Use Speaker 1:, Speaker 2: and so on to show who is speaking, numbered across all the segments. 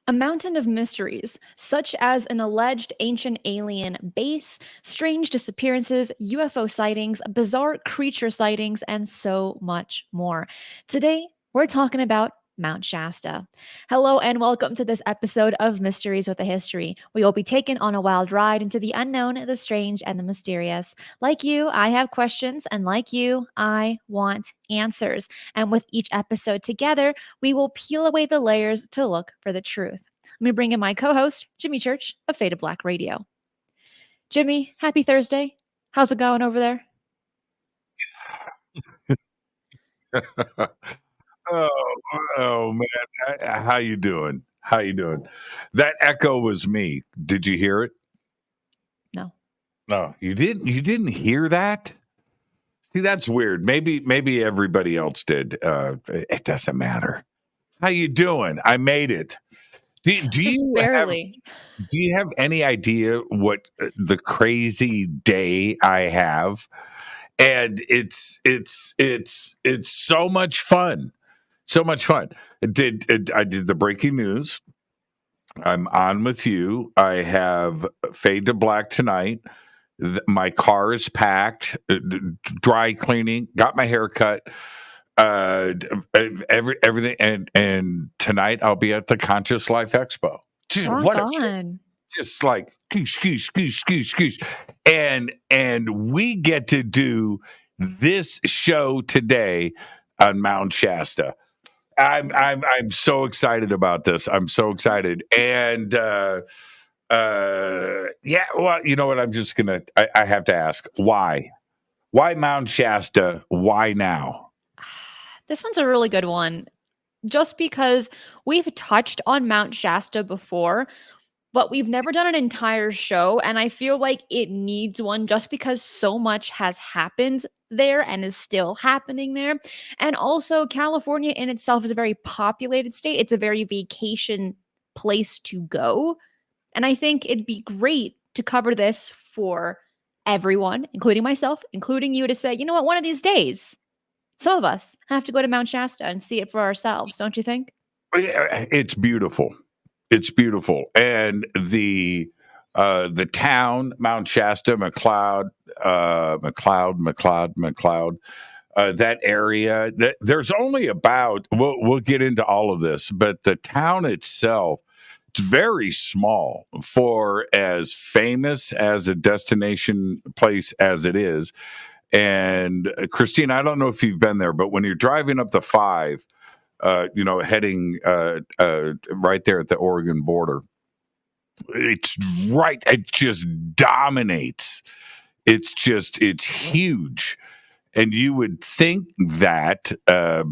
Speaker 1: A mountain of mysteries, such as an alleged ancient alien base, strange disappearances, UFO sightings, bizarre creature sightings, and so much more. Today, we're talking about Mount Shasta. Hello, and welcome to this episode of Mysteries with a History. We will be taken on a wild ride into the unknown, the strange, and the mysterious. Like you, I have questions, and like you, I want answers. And with each episode together, we will peel away the layers to look for the truth. Let me bring in my co host, Jimmy Church of Faded Black Radio. Jimmy, happy Thursday. How's it going over there?
Speaker 2: Oh, oh man, how you doing? How you doing? That echo was me. Did you hear it?
Speaker 1: No.
Speaker 2: No, you didn't. You didn't hear that? See, that's weird. Maybe everybody else did. It doesn't matter. How you doing? I made it. Do
Speaker 1: Just
Speaker 2: you have
Speaker 1: barely.
Speaker 2: Do you have any idea what the crazy day I have? And it's so much fun. So much fun. I did the breaking news. I'm on with you. I have Fade to Black tonight. My car is packed, dry cleaning, got my hair cut, everything, and tonight I'll be at the Conscious Life Expo.
Speaker 1: Rock
Speaker 2: What a
Speaker 1: on.
Speaker 2: just like skoosh, skoosh, skoosh, skoosh, skoosh. And we get to do this show today on Mount Shasta. I'm so excited about this. I'm so excited. And yeah, well, you know what? I have to ask why? Why Mount Shasta? Why now?
Speaker 1: This one's a really good one. Just because we've touched on Mount Shasta before, but we've never done an entire show. And I feel like it needs one just because so much has happened there and is still happening there. And also, California in itself is a very populated state, it's a very vacation place to go. And I think it'd be great to cover this for everyone, including myself, including you, to say, you know what, one of these days, some of us have to go to Mount Shasta and see it for ourselves, don't you think?
Speaker 2: It's beautiful. It's beautiful, and the town Mount Shasta, McLeod. That area. There's only about. We'll get into all of this, but the town itself. It's very small for as famous as a destination place as it is. And Christine, I don't know if you've been there, but when you're driving up the five, heading right there at the Oregon border. It's right. It just dominates. It's huge. And you would think that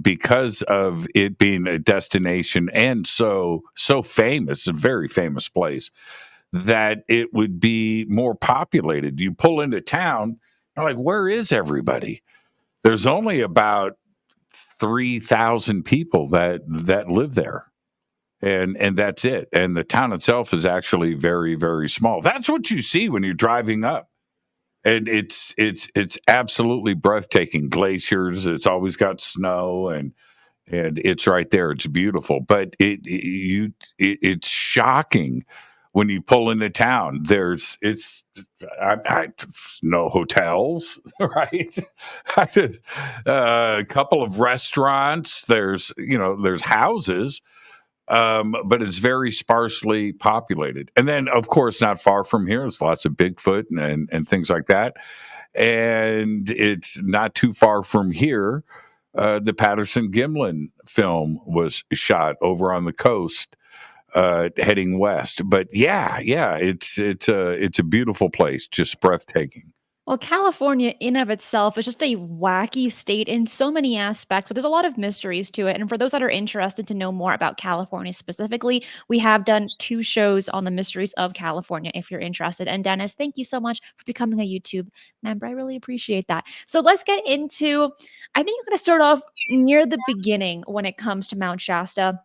Speaker 2: because of it being a destination and so famous, a very famous place, that it would be more populated. You pull into town, you're like, where is everybody? There's only about 3,000 people that live there, and that's it. And the town itself is actually very, very small. That's what you see when you're driving up, and it's absolutely breathtaking. Glaciers. It's always got snow, and it's right there. It's beautiful, but it's shocking when you pull into town. No hotels, right? A couple of restaurants. There's houses, but it's very sparsely populated. And then, of course, not far from here, there's lots of Bigfoot and things like that. And it's not too far from here. The Patterson Gimlin film was shot over on the coast, heading west. But yeah, it's a beautiful place, just breathtaking.
Speaker 1: Well, California in of itself is just a wacky state in so many aspects, but there's a lot of mysteries to it. And for those that are interested to know more about California specifically, we have done 2 shows on the mysteries of California if you're interested. And Dennis, thank you so much for becoming a YouTube member. I really appreciate that. So let's get into, I think you're going to start off near the beginning when it comes to Mount Shasta.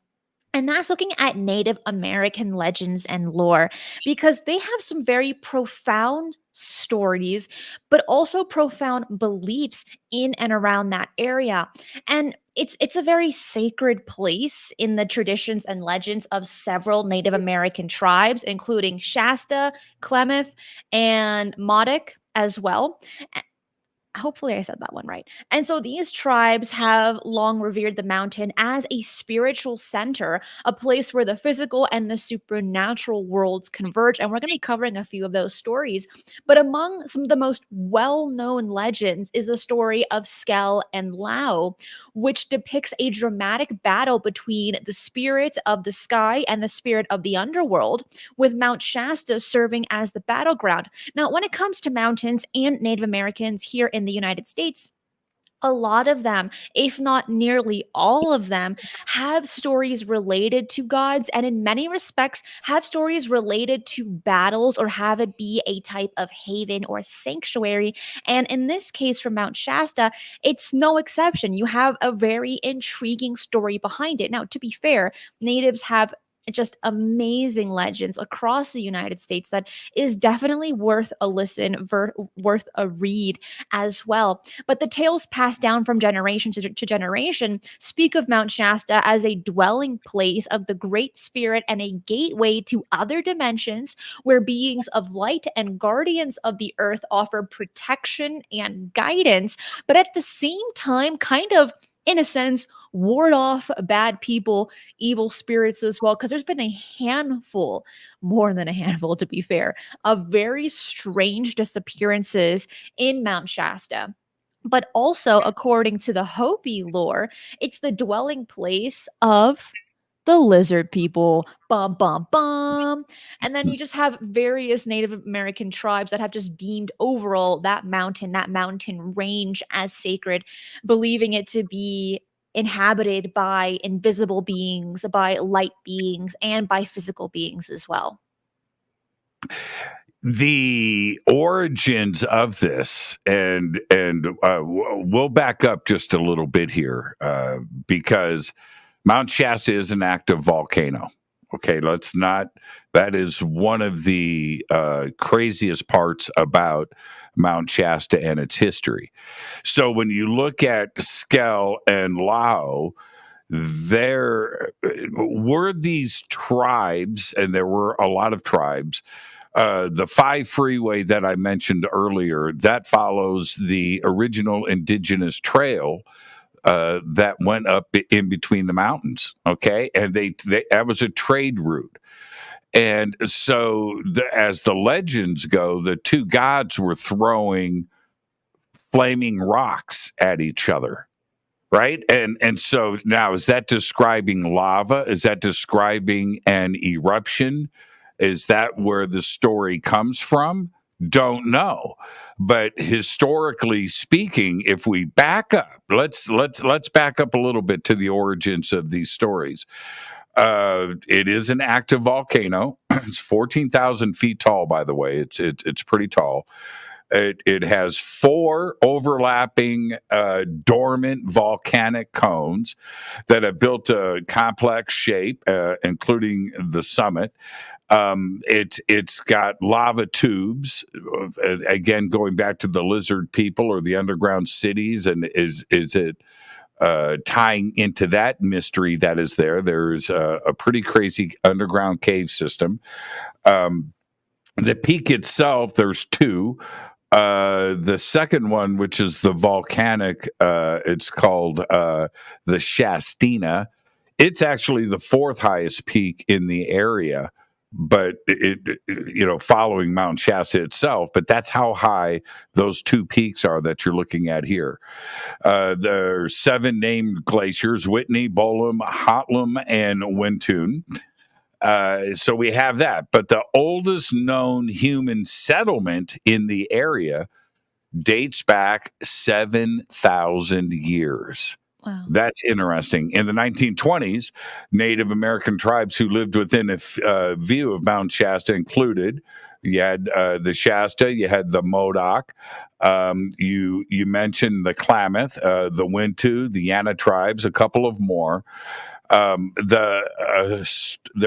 Speaker 1: And that's looking at Native American legends and lore because they have some very profound stories, but also profound beliefs in and around that area. And it's a very sacred place in the traditions and legends of several Native American tribes, including Shasta, Klamath, and Modoc as well. Hopefully I said that one right. And so these tribes have long revered the mountain as a spiritual center, a place where the physical and the supernatural worlds converge. And we're going to be covering a few of those stories. But among some of the most well-known legends is the story of Skell and Lau, which depicts a dramatic battle between the spirit of the sky and the spirit of the underworld, with Mount Shasta serving as the battleground. Now, when it comes to mountains and Native Americans here in the United States, a lot of them, if not nearly all of them, have stories related to gods, and in many respects, have stories related to battles or have it be a type of haven or sanctuary. And in this case, for Mount Shasta, it's no exception. You have a very intriguing story behind it. Now, to be fair, natives have just amazing legends across the United States that is definitely worth a listen, worth a read as well. But the tales passed down from generation to generation speak of Mount Shasta as a dwelling place of the Great Spirit and a gateway to other dimensions where beings of light and guardians of the earth offer protection and guidance, but at the same time, kind of, in a sense, ward off bad people, evil spirits as well. Because there's been a handful, more than a handful to be fair, of very strange disappearances in Mount Shasta. But also, according to the Hopi lore, it's the dwelling place of the lizard people. Bum, bum, bum. And then you just have various Native American tribes that have just deemed overall that mountain range as sacred, believing it to be inhabited by invisible beings, by light beings, and by physical beings as well.
Speaker 2: The origins of this, and we'll back up just a little bit here, because Mount Shasta is an active volcano. Okay, let's not. That is one of the craziest parts about Mount Shasta and its history. So when you look at Skell and Lau, there were these tribes, and there were a lot of tribes. The 5 freeway that I mentioned earlier, that follows the original indigenous trail that went up in between the mountains. Okay, and they that was a trade route. And so, as the legends go, the two gods were throwing flaming rocks at each other, right? And so now, is that describing lava? Is that describing an eruption? Is that where the story comes from? Don't know. But historically speaking, if we back up, let's back up a little bit to the origins of these stories. It is an active volcano. It's 14,000 feet tall, by the way. It's pretty tall. It has 4 overlapping dormant volcanic cones that have built a complex shape, including the summit. It's got lava tubes, again going back to the lizard people or the underground cities, and is it tying into that mystery that is there? There's a pretty crazy underground cave system. The peak itself, there's 2. The second one, which is the volcanic, it's called the Shastina. It's actually the 4th highest peak in the area, but following Mount Shasta itself. But that's how high those 2 peaks are that you're looking at here. There are 7 named glaciers: Whitney, Bolam, Hotlam, and Wintun. So we have that. But the oldest known human settlement in the area dates back 7,000 years.
Speaker 1: Wow.
Speaker 2: That's interesting. In the 1920s, Native American tribes who lived within a view of Mount Shasta included, you had the Shasta, you had the Modoc, you mentioned the Klamath, the Wintu, the Yana tribes, a couple of more. There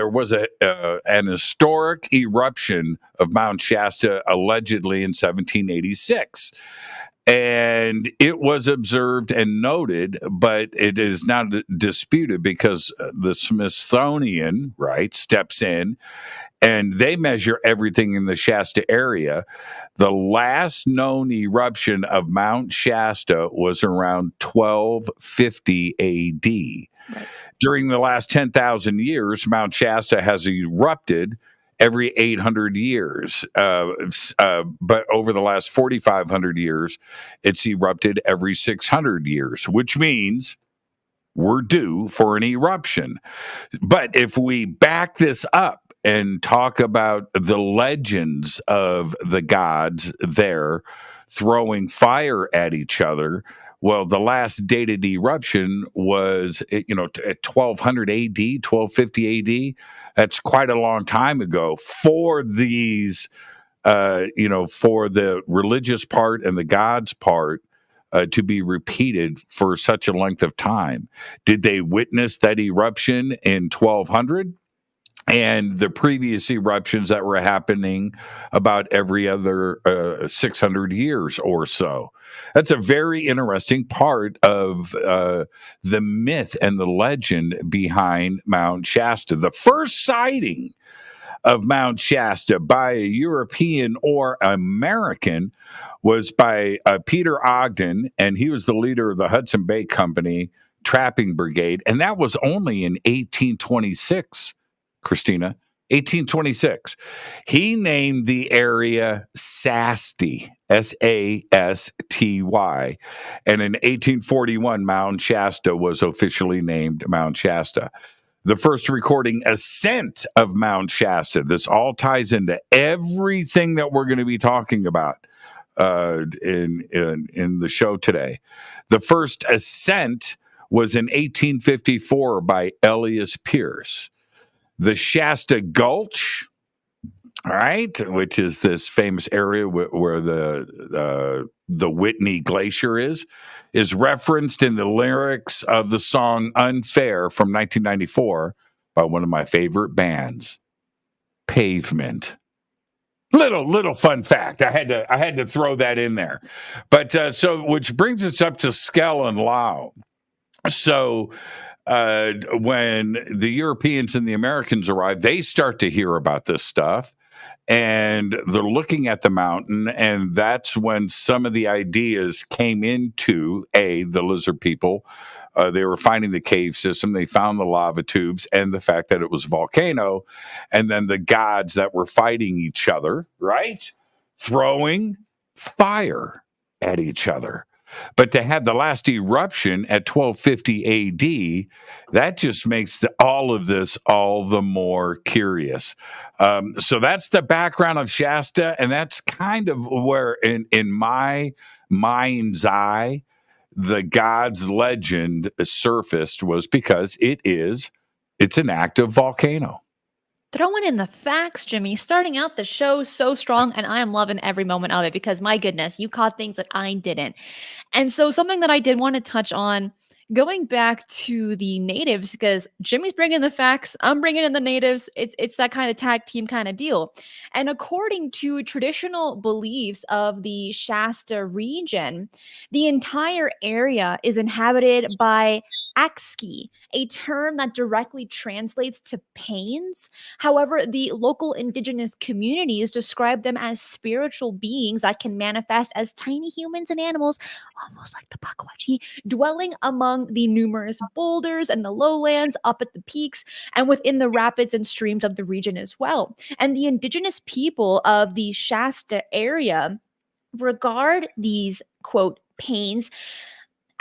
Speaker 2: was an historic eruption of Mount Shasta allegedly in 1786, and it was observed and noted, but it is now disputed because the Smithsonian, right, steps in and they measure everything in the Shasta area. The last known eruption of Mount Shasta was around 1250 AD.
Speaker 1: Right.
Speaker 2: During the last 10,000 years, Mount Shasta has erupted every 800 years. But over the last 4,500 years, it's erupted every 600 years, which means we're due for an eruption. But if we back this up and talk about the legends of the gods there throwing fire at each other, well, the last dated eruption was, at 1200 AD, 1250 AD. That's quite a long time ago for these, for the religious part and the gods part to be repeated for such a length of time. Did they witness that eruption in 1200? And the previous eruptions that were happening about every other 600 years or so. That's a very interesting part of the myth and the legend behind Mount Shasta. The first sighting of Mount Shasta by a European or American was by Peter Ogden, and he was the leader of the Hudson Bay Company Trapping Brigade, and that was only in 1826. Christina, 1826. He named the area Sasty, Sasty. And in 1841, Mount Shasta was officially named Mount Shasta. The first recording ascent of Mount Shasta. This all ties into everything that we're going to be talking about in the show today. The first ascent was in 1854 by Elias Pierce. The Shasta Gulch, all right, which is this famous area where the Whitney Glacier is referenced in the lyrics of the song "Unfair" from 1994 by one of my favorite bands, Pavement. Little fun fact. I had to throw that in there, but which brings us up to Skell and Lau. So when the Europeans and the Americans arrive, they start to hear about this stuff and they're looking at the mountain. And that's when some of the ideas came into the lizard people. They were finding the cave system. They found the lava tubes and the fact that it was a volcano. And then the gods that were fighting each other, right? Throwing fire at each other. But to have the last eruption at 1250 AD, that just makes all of this all the more curious. So that's the background of Shasta, and that's kind of where, in my mind's eye, the god's legend surfaced, was because it's an active volcano.
Speaker 1: Throwing in the facts, Jimmy. Starting out the show so strong, and I am loving every moment of it because, my goodness, you caught things that I didn't. And so something that I did want to touch on, going back to the natives, because Jimmy's bringing the facts, I'm bringing in the natives. It's that kind of tag team kind of deal. And according to traditional beliefs of the Shasta region, the entire area is inhabited by Akski, a term that directly translates to pains. However, the local indigenous communities describe them as spiritual beings that can manifest as tiny humans and animals, almost like the Pukwudgie, dwelling among the numerous boulders and the lowlands, up at the peaks, and within the rapids and streams of the region as well. And the indigenous people of the Shasta area regard these, quote, pains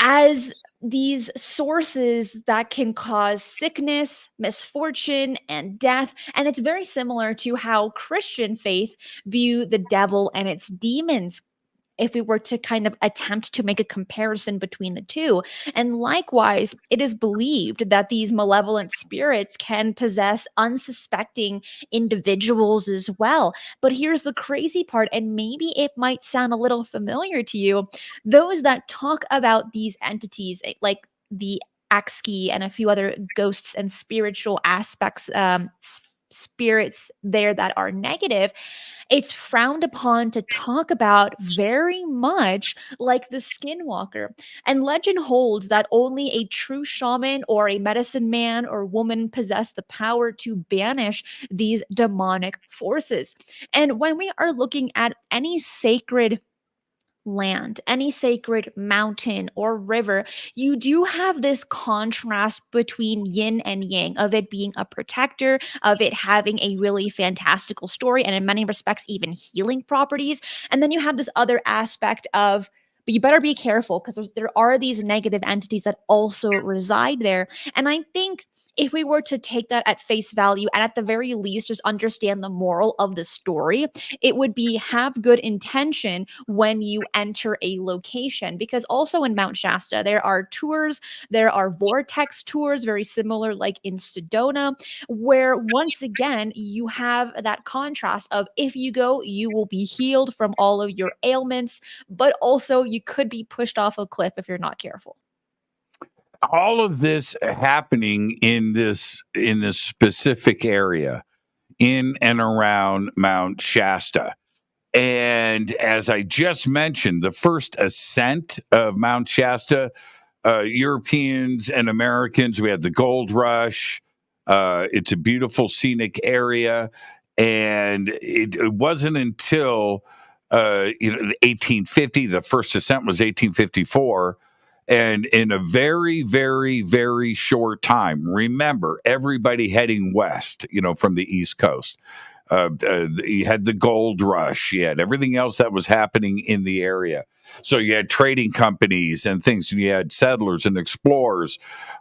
Speaker 1: as these sources that can cause sickness, misfortune, and death. And it's very similar to how Christian faith view the devil and its demons, if we were to kind of attempt to make a comparison between the two. And likewise, it is believed that these malevolent spirits can possess unsuspecting individuals as well. But here's the crazy part, and maybe it might sound a little familiar to you. Those that talk about these entities, like the Akski and a few other ghosts and spiritual aspects, spirits there that are negative, it's frowned upon to talk about very much like the skinwalker. And legend holds that only a true shaman or a medicine man or woman possess the power to banish these demonic forces. And when we are looking at any sacred land, any sacred mountain or river, you do have this contrast between yin and yang, of it being a protector, of it having a really fantastical story, and in many respects, even healing properties. And then you have this other aspect of, but you better be careful because there are these negative entities that also reside there. And I think if we were to take that at face value and at the very least just understand the moral of the story, it would be have good intention when you enter a location. Because also in Mount Shasta, there are tours, there are vortex tours, very similar like in Sedona, where once again, you have that contrast of if you go, you will be healed from all of your ailments, but also you could be pushed off a cliff if you're not careful.
Speaker 2: All of this happening in this specific area in and around Mount Shasta. And as I just mentioned, the first ascent of Mount Shasta, Europeans and Americans, we had the gold rush. It's a beautiful scenic area. And it wasn't until, 1850, the first ascent was 1854. And in a very, very, very short time, remember, everybody heading west, from the East Coast. You had the gold rush. You had everything else that was happening in the area. So you had trading companies and things. And you had settlers and explorers.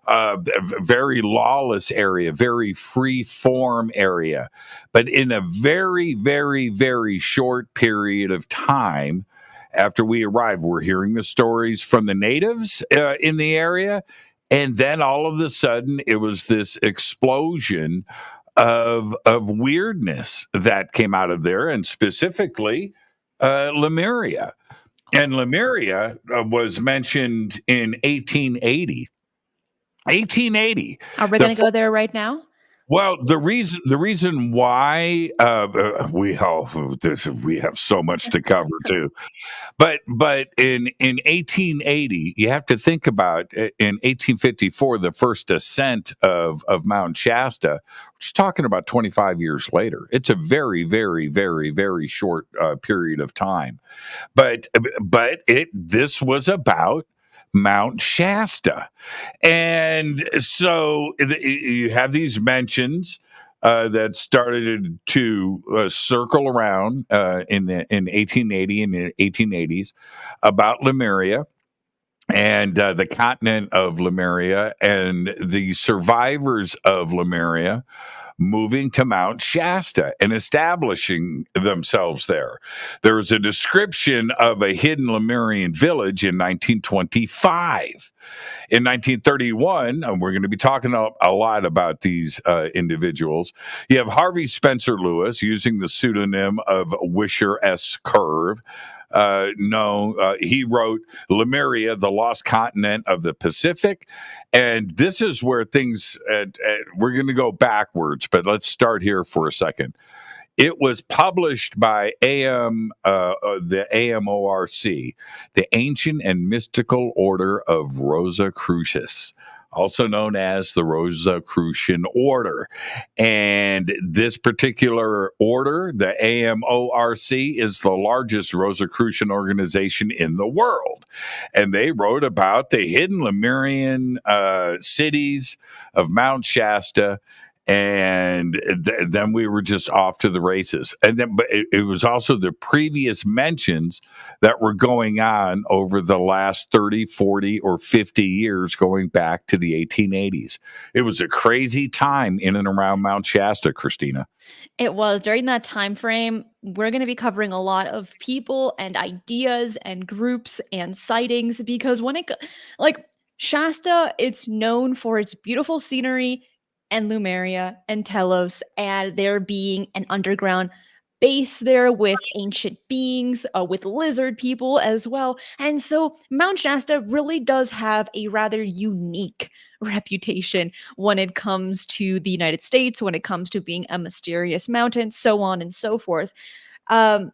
Speaker 2: A very lawless area, very free form area. But in a very, very, very short period of time, after we arrived, we're hearing the stories from the natives in the area. And then all of a sudden, it was this explosion of weirdness that came out of there, and specifically Lemuria. And Lemuria was mentioned in 1880. 1880.
Speaker 1: Are we
Speaker 2: The
Speaker 1: going to go there right now?
Speaker 2: well, the reason why we have so much to cover too. But in 1880, you have to think about in 1854, the first ascent of Mount Shasta. We're just talking about 25 years later. It's a very, very, very, very short period of time. But this was about Mount Shasta, and so you have these mentions that started to circle around in 1880 and the 1880s about Lemuria and the continent of Lemuria and the survivors of Lemuria moving to Mount Shasta and establishing themselves there. There was a description of a hidden Lemurian village in 1925. In 1931, and we're going to be talking a lot about these individuals, you have Harvey Spencer Lewis using the pseudonym of Wisher S. Curve. He wrote Lemuria, the Lost Continent of the Pacific. And this is where things, we're going to go backwards, but let's start here for a second. It was published by the AMORC, the Ancient and Mystical Order of Rosicrucians, also known as the Rosicrucian Order. And this particular order, the AMORC, is the largest Rosicrucian organization in the world. And they wrote about the hidden Lemurian cities of Mount Shasta. And then we were just off to the races. And then, but it was also the previous mentions that were going on over the last 30, 40, or 50 years, going back to the 1880s. It was a crazy time in and around Mount Shasta, Christina.
Speaker 1: It was during that time frame. We're going to be covering a lot of people and ideas and groups and sightings because like Shasta, it's known for its beautiful scenery and Lumeria and Telos and there being an underground base there with ancient beings, with lizard people as well. And so Mount Shasta really does have a rather unique reputation when it comes to the United States, when it comes to being a mysterious mountain, so on and so forth. Um,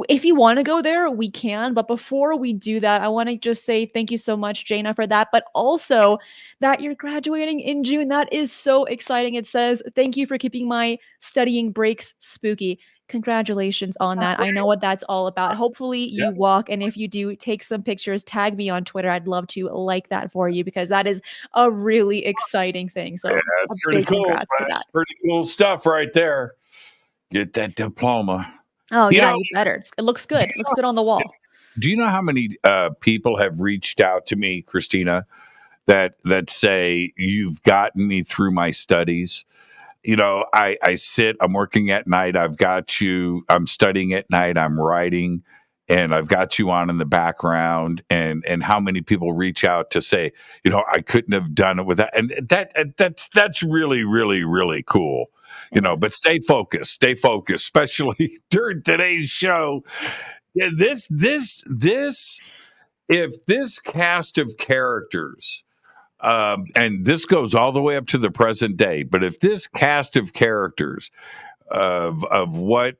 Speaker 1: if you want to go there, we can. But before we do that, I want to just say thank you so much, Jaina, for that. But also that you're graduating in June. That is so exciting. It says, thank you for keeping my studying breaks spooky. Congratulations on that. I know what that's all about. Hopefully
Speaker 2: Yeah,
Speaker 1: you walk. And if you do, take some pictures, tag me on Twitter. I'd love to like that for you because that is a really exciting thing. So a
Speaker 2: that's pretty
Speaker 1: big
Speaker 2: cool.
Speaker 1: congrats to that.
Speaker 2: That's pretty cool stuff right there. Get that diploma.
Speaker 1: Oh,
Speaker 2: You
Speaker 1: yeah,
Speaker 2: know,
Speaker 1: you better. It looks good. It looks good on the wall.
Speaker 2: do you know how many people have reached out to me, Christina, that say you've gotten me through my studies? You know, I sit, I'm working at night, I've got you, I'm studying at night, I'm writing, and I've got you on in the background, and how many people reach out to say, you know, I couldn't have done it without, and that's really, really, really cool. You know, but stay focused, especially during today's show. Yeah, this if this cast of characters, and this goes all the way up to the present day. But if this cast of characters of what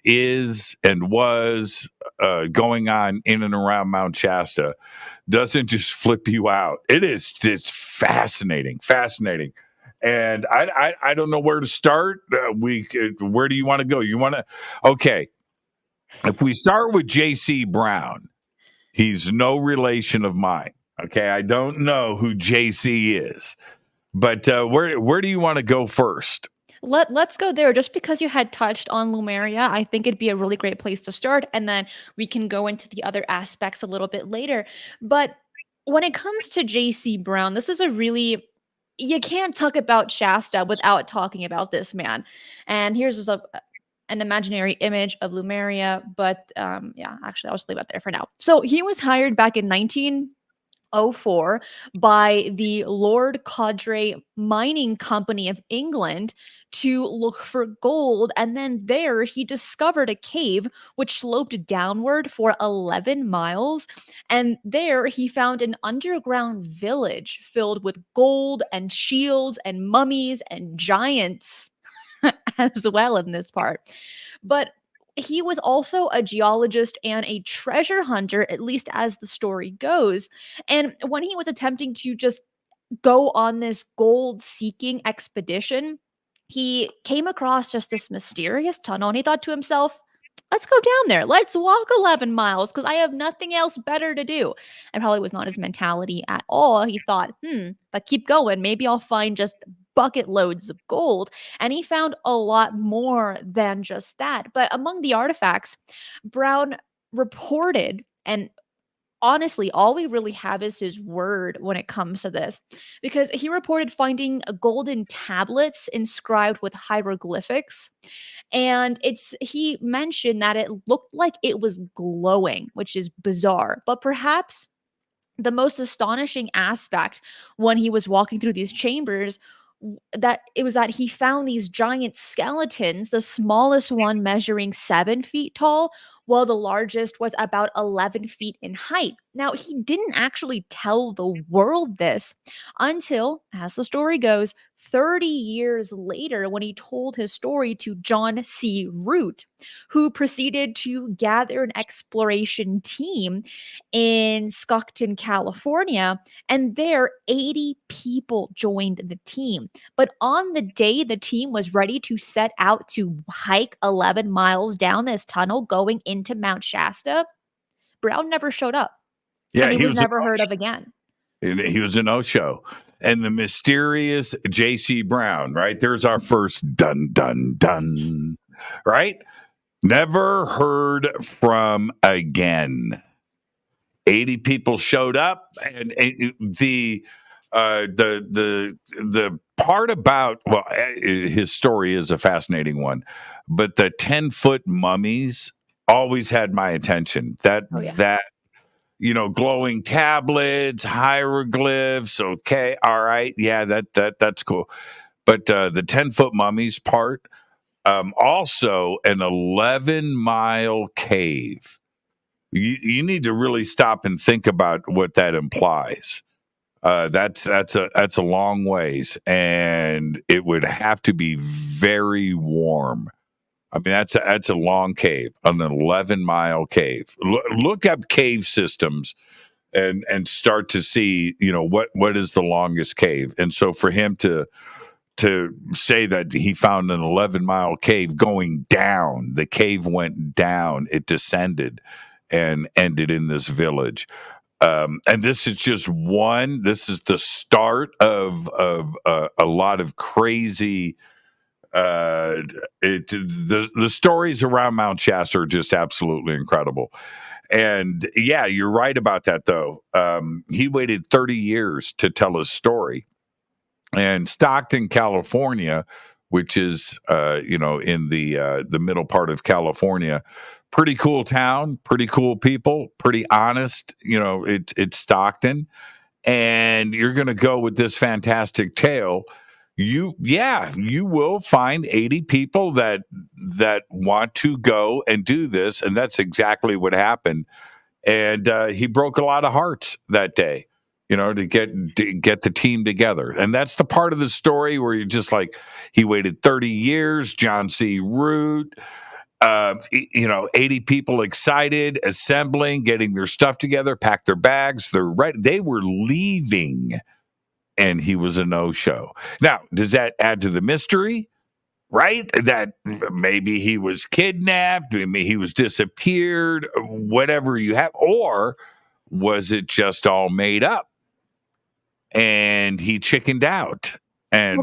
Speaker 2: is and was going on in and around Mount Shasta doesn't just flip you out, it's fascinating, fascinating. And I don't know where to start. Where do you want to go? You want to okay? If we start with J.C. Brown, he's no relation of mine. Okay, I don't know who JC is, but where do you want to go first?
Speaker 1: Let's go there. Just because you had touched on Lumeria, I think it'd be a really great place to start, and then we can go into the other aspects a little bit later. But when it comes to J.C. Brown, this is a really you can't talk about Shasta without talking about this man. And here's just an imaginary image of Lumeria, but yeah, actually, I'll just leave it there for now. So he was hired back in 1904 by the Lord Codray Mining Company of England to look for gold. And then there he discovered a cave which sloped downward for 11 miles. And there he found an underground village filled with gold and shields and mummies and giants as well in this part. But he was also a geologist and a treasure hunter, at least as the story goes. And when he was attempting to just go on this gold seeking expedition, he came across just this mysterious tunnel and he thought to himself, let's go down there. Let's walk 11 miles because I have nothing else better to do. And probably was not his mentality at all. He thought, if I keep going, maybe I'll find just bucket loads of gold. And he found a lot more than just that. But among the artifacts, Brown reported, and honestly, all we really have is his word when it comes to this, because he reported finding golden tablets inscribed with hieroglyphics. And he mentioned that it looked like it was glowing, which is bizarre. But perhaps the most astonishing aspect when he was walking through these chambers that it was that he found these giant skeletons, the smallest one measuring 7 feet tall, while the largest was about 11 feet in height. Now, he didn't actually tell the world this until, as the story goes, 30 years later when he told his story to John C. Root, who proceeded to gather an exploration team in Stockton, California, and there 80 people joined the team. But on the day the team was ready to set out to hike 11 miles down this tunnel going into Mount Shasta, Brown never showed up
Speaker 2: Yeah,
Speaker 1: and he
Speaker 2: he
Speaker 1: was
Speaker 2: was a
Speaker 1: never heard of again.
Speaker 2: he was a no-show. And the mysterious J.C. Brown, right? There's our first dun dun dun, right? Never heard from again. 80 people showed up, and the part about his story is a fascinating one, but the 10-foot mummies always had my attention.
Speaker 1: Oh, yeah.
Speaker 2: That glowing tablets, hieroglyphs. Okay, all right, yeah, that's cool. But the 10-foot mummies part, Also, an 11-mile cave. You need to really stop and think about what that implies. That's a long ways, and it would have to be very warm. I mean, that's a long cave, an 11-mile cave. Look up cave systems and start to see, what is the longest cave. And so for him to say that he found an 11-mile cave going down, the cave went down, it descended and ended in this village. And this is just one. This is the start of a lot of crazy. The stories around Mount Shasta are just absolutely incredible. And yeah, you're right about that, though. He waited 30 years to tell his story. And Stockton, California, which is in the middle part of California, pretty cool town, pretty cool people, pretty honest. It's Stockton, and you're going to go with this fantastic tale. You will find 80 people that want to go and do this, and that's exactly what happened. And he broke a lot of hearts that day, to get the team together. And that's the part of the story where you're just like, he waited 30 years, John C. Root, 80 people excited, assembling, getting their stuff together, packed their bags. They're ready. They were leaving, and he was a no-show. Now, does that add to the mystery? Right? That maybe he was kidnapped, maybe he was disappeared, whatever you have, or was it just all made up and he chickened out? And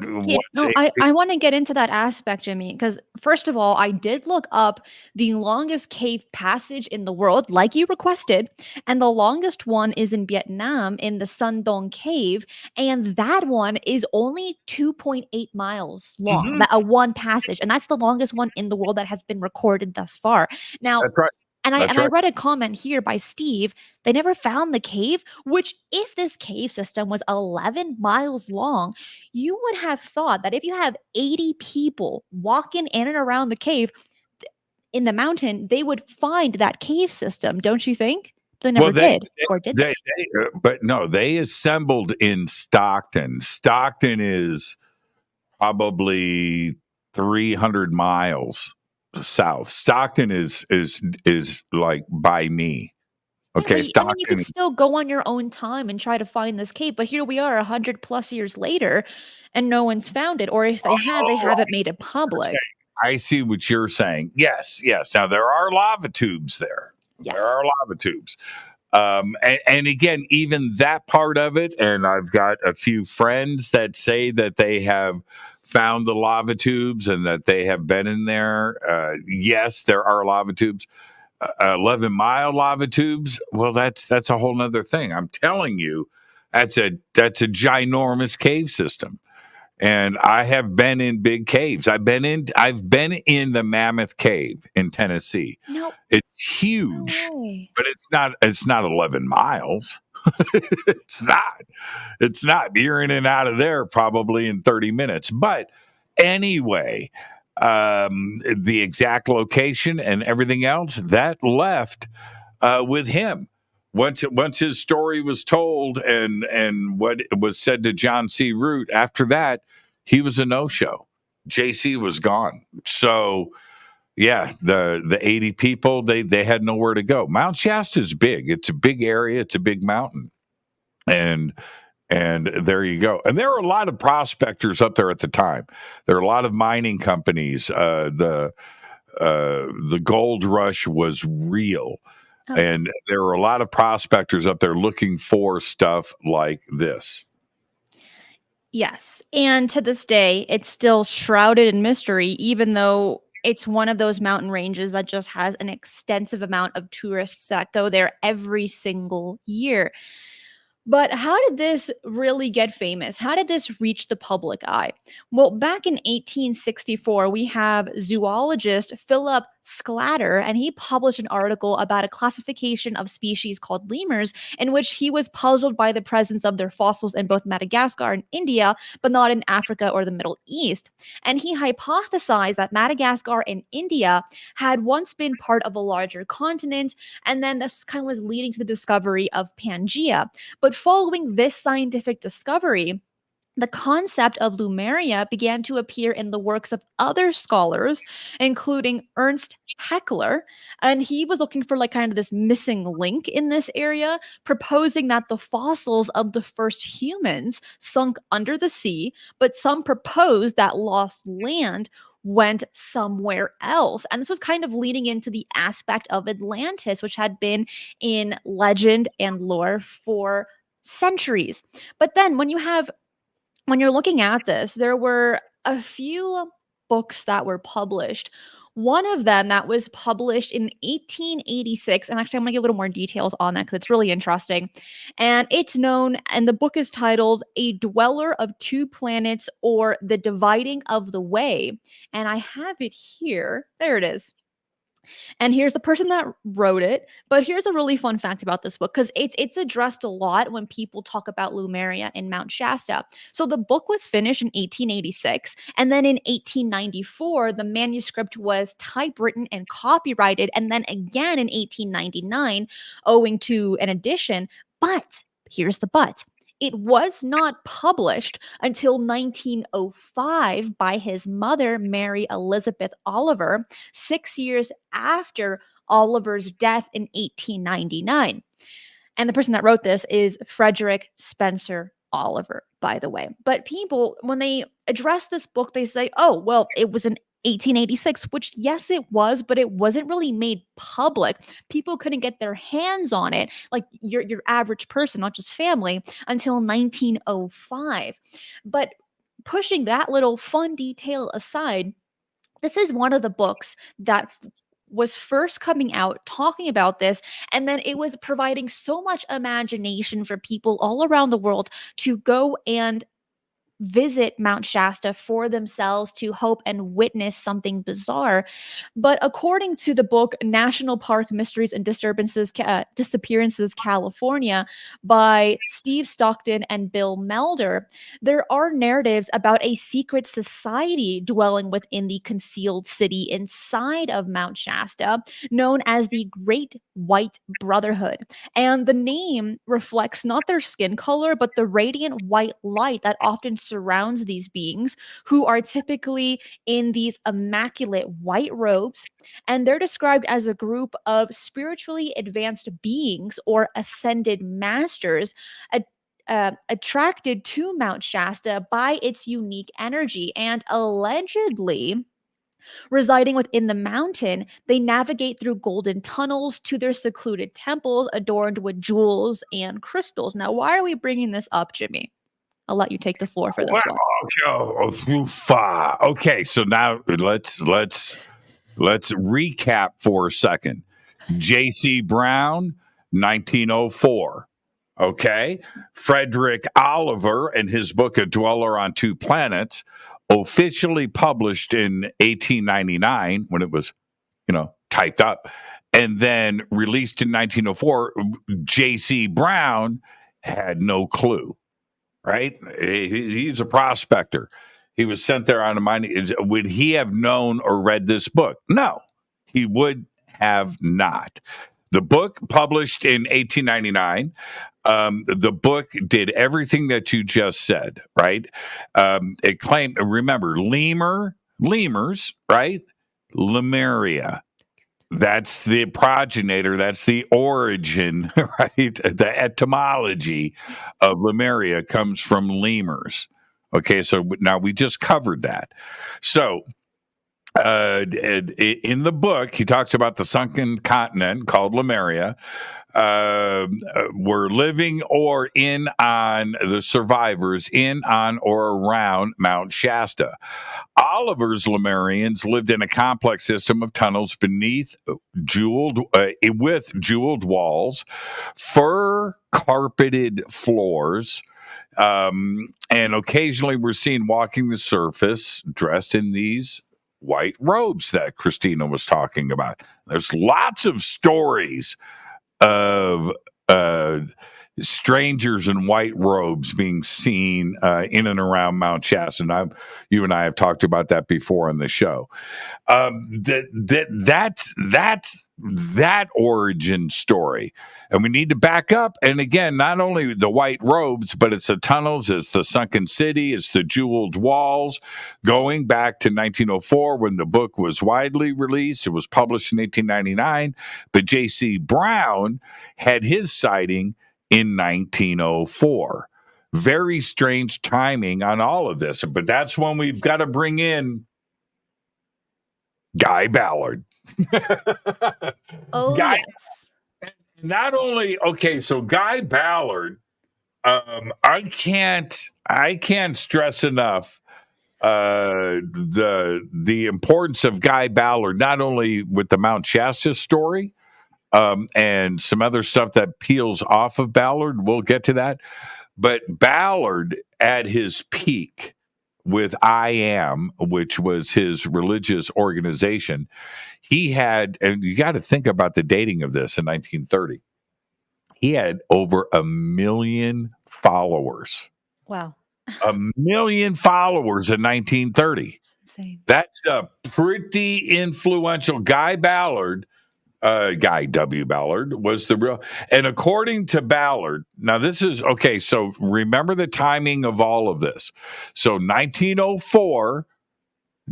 Speaker 1: I want to get into that aspect, Jimmy, because first of all, I did look up the longest cave passage in the world, like you requested, and the longest one is in Vietnam in the Sun Dong Cave, and that one is only 2.8 miles long, one passage, and that's the longest one in the world that has been recorded thus far. Now,
Speaker 2: that's right.
Speaker 1: I read a comment here by Steve. They never found the cave, which if this cave system was 11 miles long, you would have thought that if you have 80 people walking in and around the cave in the mountain, they would find that cave system. Don't you think? They never did. Or did they?
Speaker 2: But no, they assembled in Stockton. Stockton is probably 300 miles south. Stockton is like by me. Okay,
Speaker 1: yeah,
Speaker 2: Stockton.
Speaker 1: You could still go on your own time and try to find this cave, but here we are 100 plus years later, and no one's found it. Or if they have, they haven't made it public.
Speaker 2: I see what you're saying. Yes. Now there are lava tubes there.
Speaker 1: Yes.
Speaker 2: There are lava tubes. And again, even that part of it, and I've got a few friends that say that they have found the lava tubes and that they have been in there. Yes, there are lava tubes. 11-mile lava tubes. Well, that's a whole nother thing. I'm telling you, that's a ginormous cave system. And I have been in big caves. I've been in the Mammoth Cave in Tennessee.
Speaker 1: Nope.
Speaker 2: It's huge, but it's not 11 miles. It's not. You're in and out of there probably in 30 minutes. But anyway, the exact location and everything else that left with him. Once his story was told and what was said to John C. Root, after that, he was a no-show. JC was gone. So, yeah, the 80 people, they had nowhere to go. Mount Shasta is big. It's a big area. It's a big mountain. And there you go. And there were a lot of prospectors up there at the time. There are a lot of mining companies. The gold rush was real. Oh. And there were a lot of prospectors up there looking for stuff like this.
Speaker 1: Yes. And to this day, it's still shrouded in mystery, even though it's one of those mountain ranges that just has an extensive amount of tourists that go there every single year. But how did this really get famous? How did this reach the public eye? Well, back in 1864, we have zoologist Philip Sclatter, and he published an article about a classification of species called lemurs, in which he was puzzled by the presence of their fossils in both Madagascar and India, but not in Africa or the Middle East. And he hypothesized that Madagascar and India had once been part of a larger continent, and then this kind of was leading to the discovery of Pangea. But following this scientific discovery, the concept of Lemuria began to appear in the works of other scholars, including Ernst Haeckel, and he was looking for like kind of this missing link in this area, proposing that the fossils of the first humans sunk under the sea, but some proposed that lost land went somewhere else. And this was kind of leading into the aspect of Atlantis, which had been in legend and lore for centuries. But then when you're looking at this, there were a few books that were published. One of them that was published in 1886, and actually, I'm going to give a little more details on that because it's really interesting. And it's known, and the book is titled A Dweller of Two Planets or The Dividing of the Way. And I have it here. There it is. And here's the person that wrote it. But here's a really fun fact about this book because it's addressed a lot when people talk about Lemuria and Mount Shasta. So the book was finished in 1886, and then in 1894, the manuscript was typewritten and copyrighted, and then again in 1899, owing to an edition. But here's the but. It was not published until 1905 by his mother, Mary Elizabeth Oliver, 6 years after Oliver's death in 1899. And the person that wrote this is Frederick Spencer Oliver, by the way. But people, when they address this book, they say, oh, well, it was in 1886, which yes, it was, but it wasn't really made public. People couldn't get their hands on it, like your average person, not just family, until 1905. But pushing that little fun detail aside, this is one of the books that was first coming out talking about this, and then it was providing so much imagination for people all around the world to go and visit Mount Shasta for themselves to hope and witness something bizarre. But according to the book National Park Mysteries and Disappearances California by Steve Stockton and Bill Melder, there are narratives about a secret society dwelling within the concealed city inside of Mount Shasta known as the Great White Brotherhood. And the name reflects not their skin color, but the radiant white light that often surrounds these beings, who are typically in these immaculate white robes. And they're described as a group of spiritually advanced beings or ascended masters attracted to Mount Shasta by its unique energy. And allegedly, residing within the mountain, they navigate through golden tunnels to their secluded temples adorned with jewels and crystals. Now, why are we bringing this up, Jimmy? I'll let you take the floor for this one.
Speaker 2: Okay, so now let's recap for a second. J.C. Brown, 1904. Okay, Frederick Oliver and his book A Dweller on Two Planets, officially published in 1899 when it was, typed up, and then released in 1904. J.C. Brown had no clue. Right? He's a prospector. He was sent there on a mining. Would he have known or read this book? No, he would have not. The book published in 1899. The book did everything that you just said, right? It claimed, remember, lemurs, right? Lemuria. That's the progenitor. That's the origin, right? The etymology of Lemuria comes from lemurs. Okay, so now we just covered that. So in the book, he talks about the sunken continent called Lemuria. Were living or in on the survivors in, on, or around Mount Shasta. Oliver's Lemurians lived in a complex system of tunnels beneath with jeweled walls, fur carpeted floors, and occasionally we're seen walking the surface dressed in these white robes that Christina was talking about. There's lots of stories of strangers in white robes being seen in and around Mount Shasta. And you and I have talked about that before on the show. That's that origin story, and we need to back up. And again, not only the white robes, but it's the tunnels, it's the sunken city, it's the jeweled walls, going back to 1904 when the book was widely released. It was published in 1899, but J.C. Brown had his sighting in 1904. Very strange timing on all of this, but that's when we've got to bring in Guy Ballard.
Speaker 1: Oh,
Speaker 2: Guy,
Speaker 1: yes.
Speaker 2: not only so Guy Ballard, I can't stress enough the importance of Guy Ballard, not only with the Mount Shasta story, and some other stuff that peels off of Ballard. We'll get to that, but Ballard at his peak with I Am, which was his religious organization, he had, and you got to think about the dating of this in 1930. He had over 1 million followers.
Speaker 1: Wow.
Speaker 2: 1 million followers in 1930.
Speaker 1: It's insane.
Speaker 2: That's a pretty influential Guy Ballard. Guy W. Ballard was the real, and according to Ballard, now this is okay. So remember the timing of all of this. So 1904,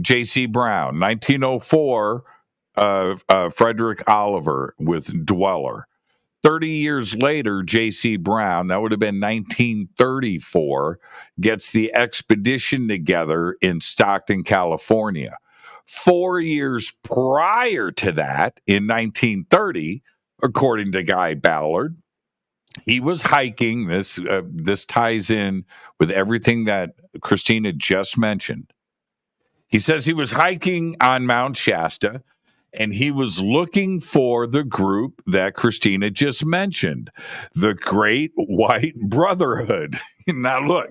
Speaker 2: J.C. Brown, 1904, Frederick Oliver with Dweller. 30 years later, J.C. Brown, that would have been 1934, gets the expedition together in Stockton, California. 4 years prior to that, in 1930, according to Guy Ballard, he was hiking. This ties in with everything that Christina just mentioned. He says he was hiking on Mount Shasta, and he was looking for the group that Christina just mentioned, the Great White Brotherhood. Now, look,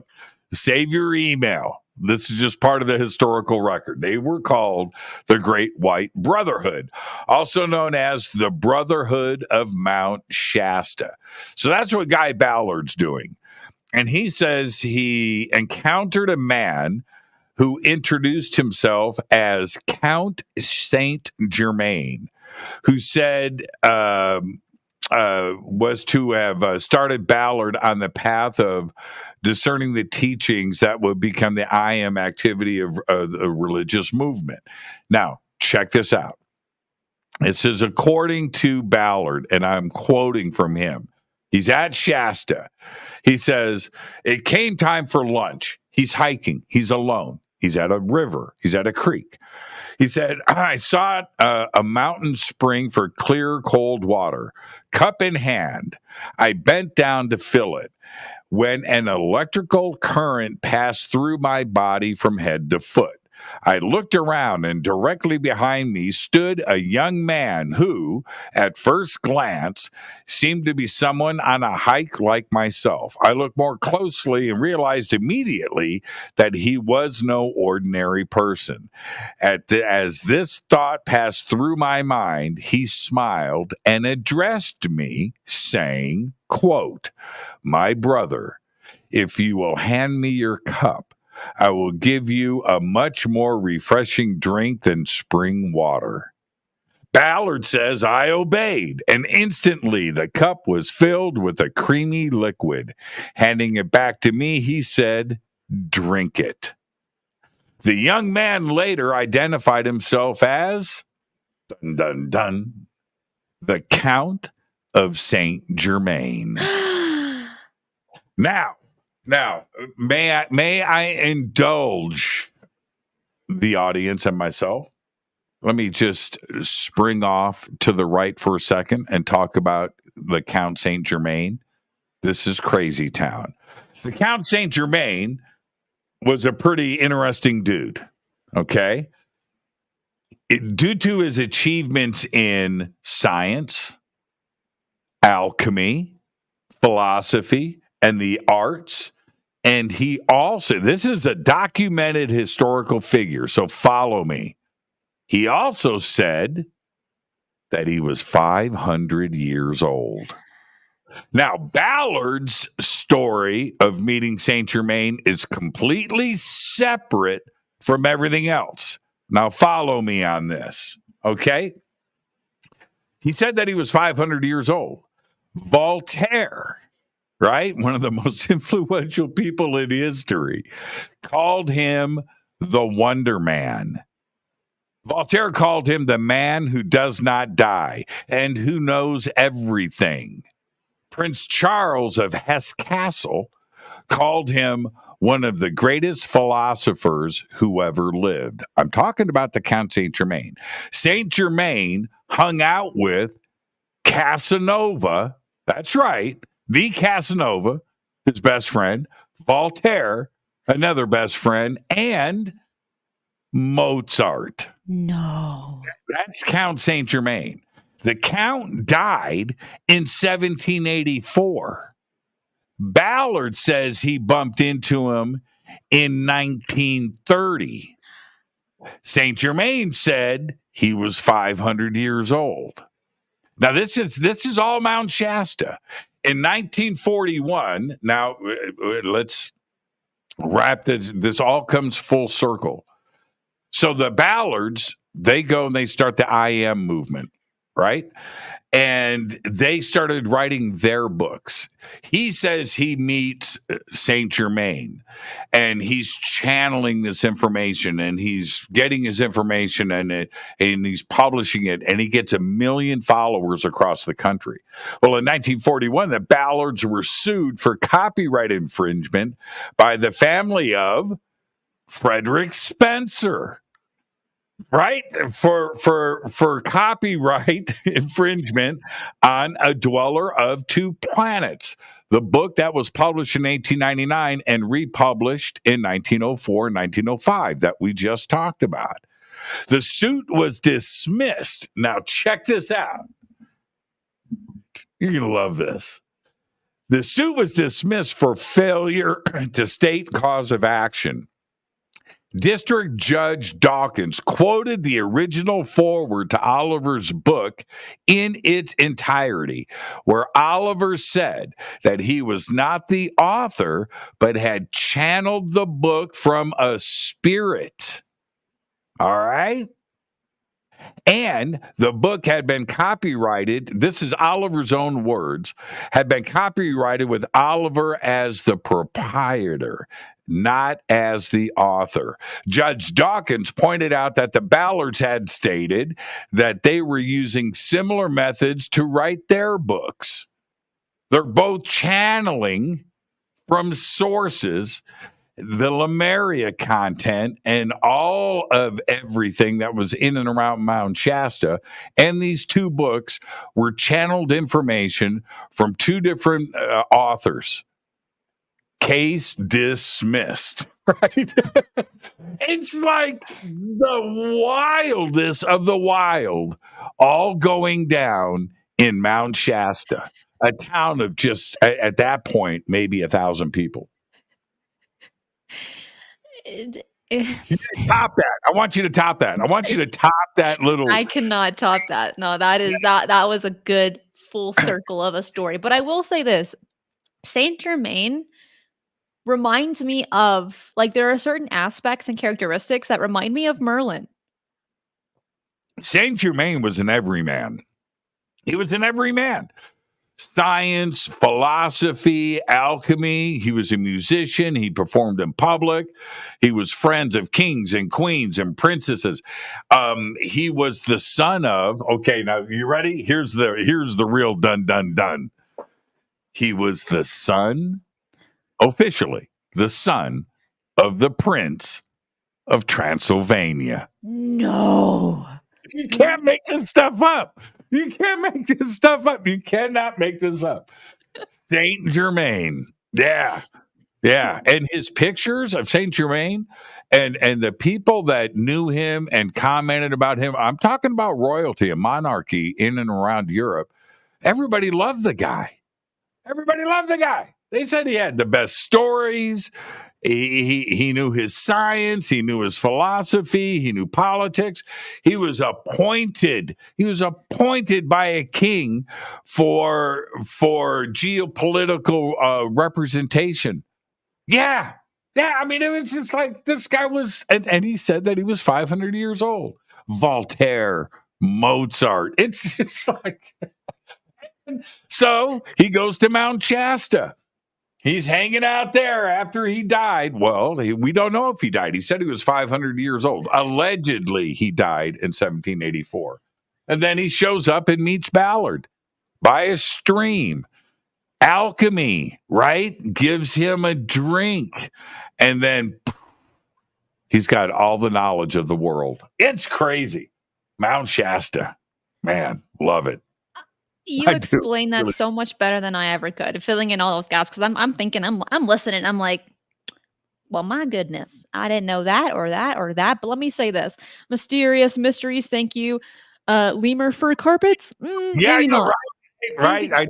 Speaker 2: save your email. This is just part of the historical record. They were called the Great White Brotherhood, also known as the Brotherhood of Mount Shasta. So that's what Guy Ballard's doing. And he says he encountered a man who introduced himself as Count Saint Germain, who said was to have started Ballard on the path of discerning the teachings that would become the I Am activity of the religious movement. Now, check this out. It says, according to Ballard, and I'm quoting from him, he's at Shasta. He says, it came time for lunch. He's hiking. He's alone. He's at a river. He's at a creek. He said, I saw a mountain spring for clear, cold water, cup in hand. I bent down to fill it when an electrical current passed through my body from head to foot. I looked around, and directly behind me stood a young man who, at first glance, seemed to be someone on a hike like myself. I looked more closely and realized immediately that he was no ordinary person. As this thought passed through my mind, he smiled and addressed me, saying, quote, "My brother, if you will hand me your cup, I will give you a much more refreshing drink than spring water." Ballard says I obeyed, and instantly the cup was filled with a creamy liquid. Handing it back to me, he said, "Drink it." The young man later identified himself as, dun dun dun, the Count of Saint Germain. Now, may I indulge the audience and myself? Let me just spring off to the right for a second and talk about the Count Saint Germain. This is crazy town. The Count Saint Germain was a pretty interesting dude, okay? Due to his achievements in science, alchemy, philosophy, and the arts, and he also, this is a documented historical figure, so follow me. He also said that he was 500 years old. Now, Ballard's story of meeting Saint Germain is completely separate from everything else. Now, follow me on this, okay? He said that he was 500 years old. Voltaire, right? One of the most influential people in history, called him the Wonder Man. Voltaire called him the man who does not die and who knows everything. Prince Charles of Hesse Castle called him one of the greatest philosophers who ever lived. I'm talking about the Count Saint Germain. Saint Germain hung out with Casanova. That's right. The Casanova, his best friend, Voltaire, another best friend, and Mozart.
Speaker 1: No.
Speaker 2: That's Count Saint Germain. The Count died in 1784. Ballard says he bumped into him in 1930. Saint Germain said he was 500 years old. Now this is all Mount Shasta. In 1941, now let's wrap this. This all comes full circle. So the Ballards, they go and they start the IM movement, right? And they started writing their books. He says he meets Saint Germain and he's channeling this information and he's getting his information and he's publishing it and he gets 1 million followers across the country. Well, in 1941, the Ballards were sued for copyright infringement by the family of Frederick Spencer. Right, for copyright infringement on A Dweller of Two Planets, the book that was published in 1899 and republished in 1904 and 1905 that we just talked about. The suit was dismissed. Now check this out. You're gonna love this. The suit was dismissed for failure to state cause of action. District Judge Dawkins quoted the original foreword to Oliver's book in its entirety, where Oliver said that he was not the author, but had channeled the book from a spirit. All right? And the book had been copyrighted. This is Oliver's own words, had been copyrighted with Oliver as the proprietor, not as the author. Judge Dawkins pointed out that the Ballards had stated that they were using similar methods to write their books. They're both channeling from sources the Lemuria content and all of everything that was in and around Mount Shasta. And these two books were channeled information from two different authors. Case dismissed, right? It's like the wildest of the wild all going down in Mount Shasta, a town of just, at that point, maybe 1,000 people. Top that. I want you to top that. I want you to top that little.
Speaker 1: I cannot top that. No, that was a good full circle of a story. But I will say this, Saint Germain reminds me of, like, there are certain aspects and characteristics that remind me of Merlin.
Speaker 2: Saint Germain was an everyman. He was an everyman. Science, philosophy, alchemy. He was a musician. He performed in public. He was friends of kings and queens and princesses. He was the son of, okay, now you ready? Here's the real dun. He was the son, officially, the son of the Prince of Transylvania.
Speaker 1: No.
Speaker 2: You can't make this stuff up. You can't make this stuff up. You cannot make this up. Saint Germain. Yeah. Yeah. And his pictures of Saint Germain and the people that knew him and commented about him. I'm talking about royalty and monarchy in and around Europe. Everybody loved the guy. Everybody loved the guy. They said he had the best stories. He knew his science, he knew his philosophy, he knew politics. He was appointed by a king for geopolitical representation. Yeah. Yeah, I mean, it was just like this guy was, and he said that he was 500 years old. Voltaire, Mozart. It's just like, so he goes to Mount Shasta. He's hanging out there after he died. Well, we don't know if he died. He said he was 500 years old. Allegedly, he died in 1784. And then he shows up and meets Ballard by a stream. Alchemy, right? Gives him a drink. And then he's got all the knowledge of the world. It's crazy. Mount Shasta. Man, love it.
Speaker 1: You explain that so much better than I ever could, filling in all those gaps, because I'm thinking, I'm listening. I'm like, well, my goodness, I didn't know that or that or that. But let me say this: mysterious mysteries. Thank you, lemur fur carpets.
Speaker 2: Yeah,
Speaker 1: maybe not.
Speaker 2: Right. I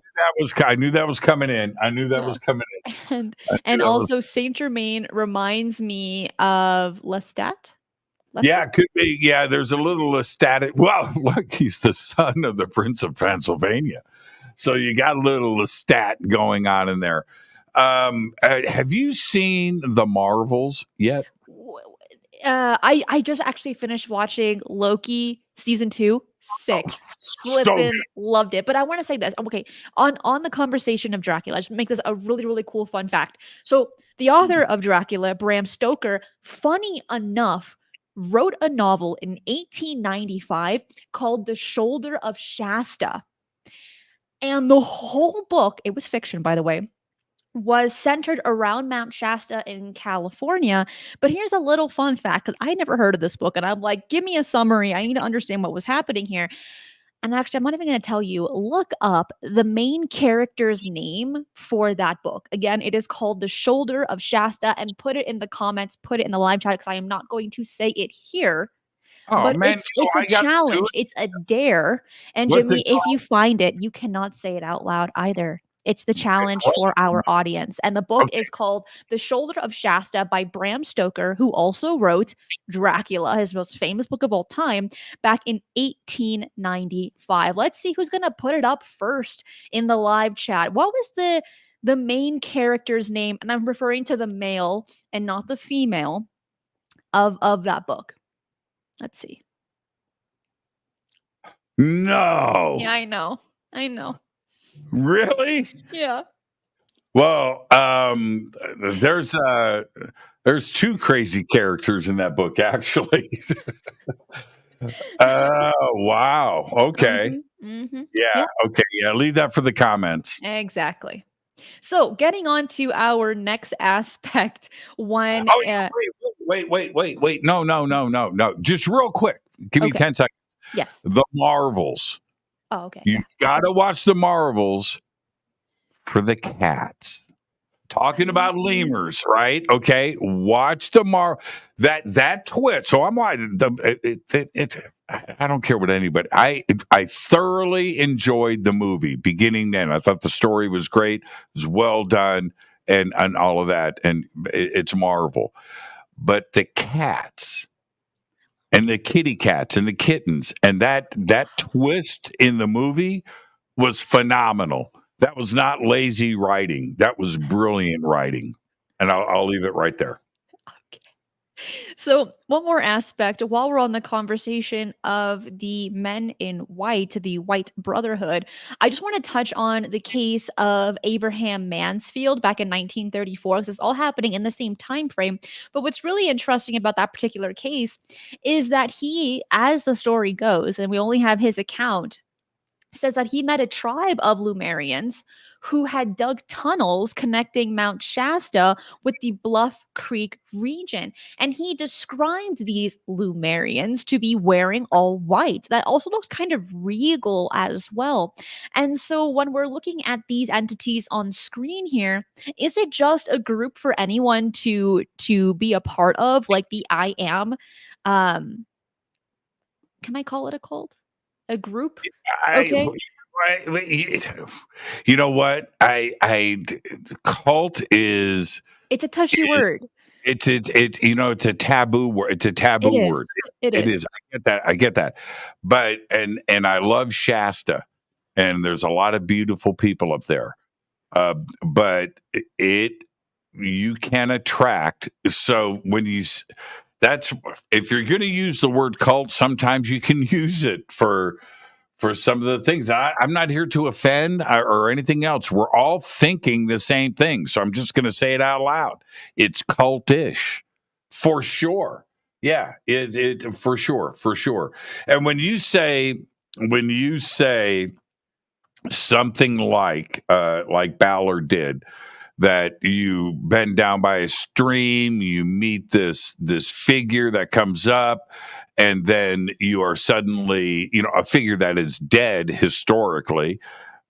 Speaker 2: knew that was coming in. Was coming
Speaker 1: in. And also, Saint Germain reminds me of Lestat.
Speaker 2: Yeah, it could be. Yeah, there's a little Lestat. Well, look, he's the son of the Prince of Pennsylvania, so you got a little Lestat going on in there. Have you seen The Marvels yet?
Speaker 1: I just actually finished watching Loki season 2. Sick. Flippin' loved it. But I want to say this. Okay, on the conversation of Dracula, let's make this a really, really cool fun fact. So the author of Dracula, Bram Stoker, funny enough, wrote a novel in 1895 called The Shoulder of Shasta. And the whole book, it was fiction, by the way, was centered around Mount Shasta in California. But here's a little fun fact, because I never heard of this book. And I'm like, give me a summary. I need to understand what was happening here. And actually, I'm not even going to tell you. Look up the main character's name for that book. Again, it is called The Shoulder of Shasta, and put it in the comments, put it in the live chat, because I am not going to say it here.
Speaker 2: Oh,
Speaker 1: but
Speaker 2: man.
Speaker 1: it's a challenge. It's a dare. And Jimmy, if you find it, you cannot say it out loud either. It's the challenge for our audience. And the book is called The Shoulder of Shasta by Bram Stoker, who also wrote Dracula, his most famous book of all time, back in 1895. Let's see who's going to put it up first in the live chat. What was the main character's name? And I'm referring to the male and not the female of that book. Let's see.
Speaker 2: No.
Speaker 1: Yeah, I know.
Speaker 2: Really?
Speaker 1: Yeah.
Speaker 2: Well, there's 2 crazy characters in that book, actually. Wow. Okay.
Speaker 1: Mm-hmm.
Speaker 2: Yeah. Okay. Yeah. Leave that for the comments.
Speaker 1: Exactly. So, getting on to our next aspect. When
Speaker 2: wait. No. Just real quick. Give me 10 seconds.
Speaker 1: Yes.
Speaker 2: The Marvels.
Speaker 1: Oh, okay.
Speaker 2: You've got to watch The Marvels for the cats. Talking about lemurs, right? Okay, watch that twist. So I'm like, I don't care what anybody. I thoroughly enjoyed the movie, beginning to end. I thought the story was great, it was well done, and all of that. And it's Marvel, but the cats and the kitty cats and the kittens and that twist in the movie was phenomenal. That was not lazy writing. That was brilliant writing. And I'll leave it right there.
Speaker 1: Okay. So, one more aspect while we're on the conversation of the men in white, the White Brotherhood, I just want to touch on the case of Abraham Mansfield back in 1934, because it's all happening in the same time frame. But what's really interesting about that particular case is that he, as the story goes, and we only have his account, says that he met a tribe of Lemurians who had dug tunnels connecting Mount Shasta with the Bluff Creek region. And he described these Lemurians to be wearing all white. That also looks kind of regal as well. And so when we're looking at these entities on screen here, is it just a group for anyone to be a part of, like the I Am? Can I call it a cult? A group? Okay.
Speaker 2: You know what? Cult is.
Speaker 1: It's a touchy word.
Speaker 2: it's it's a taboo word. It's a
Speaker 1: It
Speaker 2: taboo
Speaker 1: is.
Speaker 2: word.
Speaker 1: It
Speaker 2: It is.
Speaker 1: is.
Speaker 2: I get that. I get that. But and I love Shasta, and there's a lot of beautiful people up there. But it you can attract. So when that's if you're going to use the word cult, sometimes you can use it for some of the things. I'm not here to offend or anything else. We're all thinking the same thing. So I'm just going to say it out loud. It's cultish for sure. Yeah, it for sure, for sure. And when you say something like Ballard did, that you bend down by a stream, you meet this figure that comes up, and then you are suddenly, a figure that is dead historically,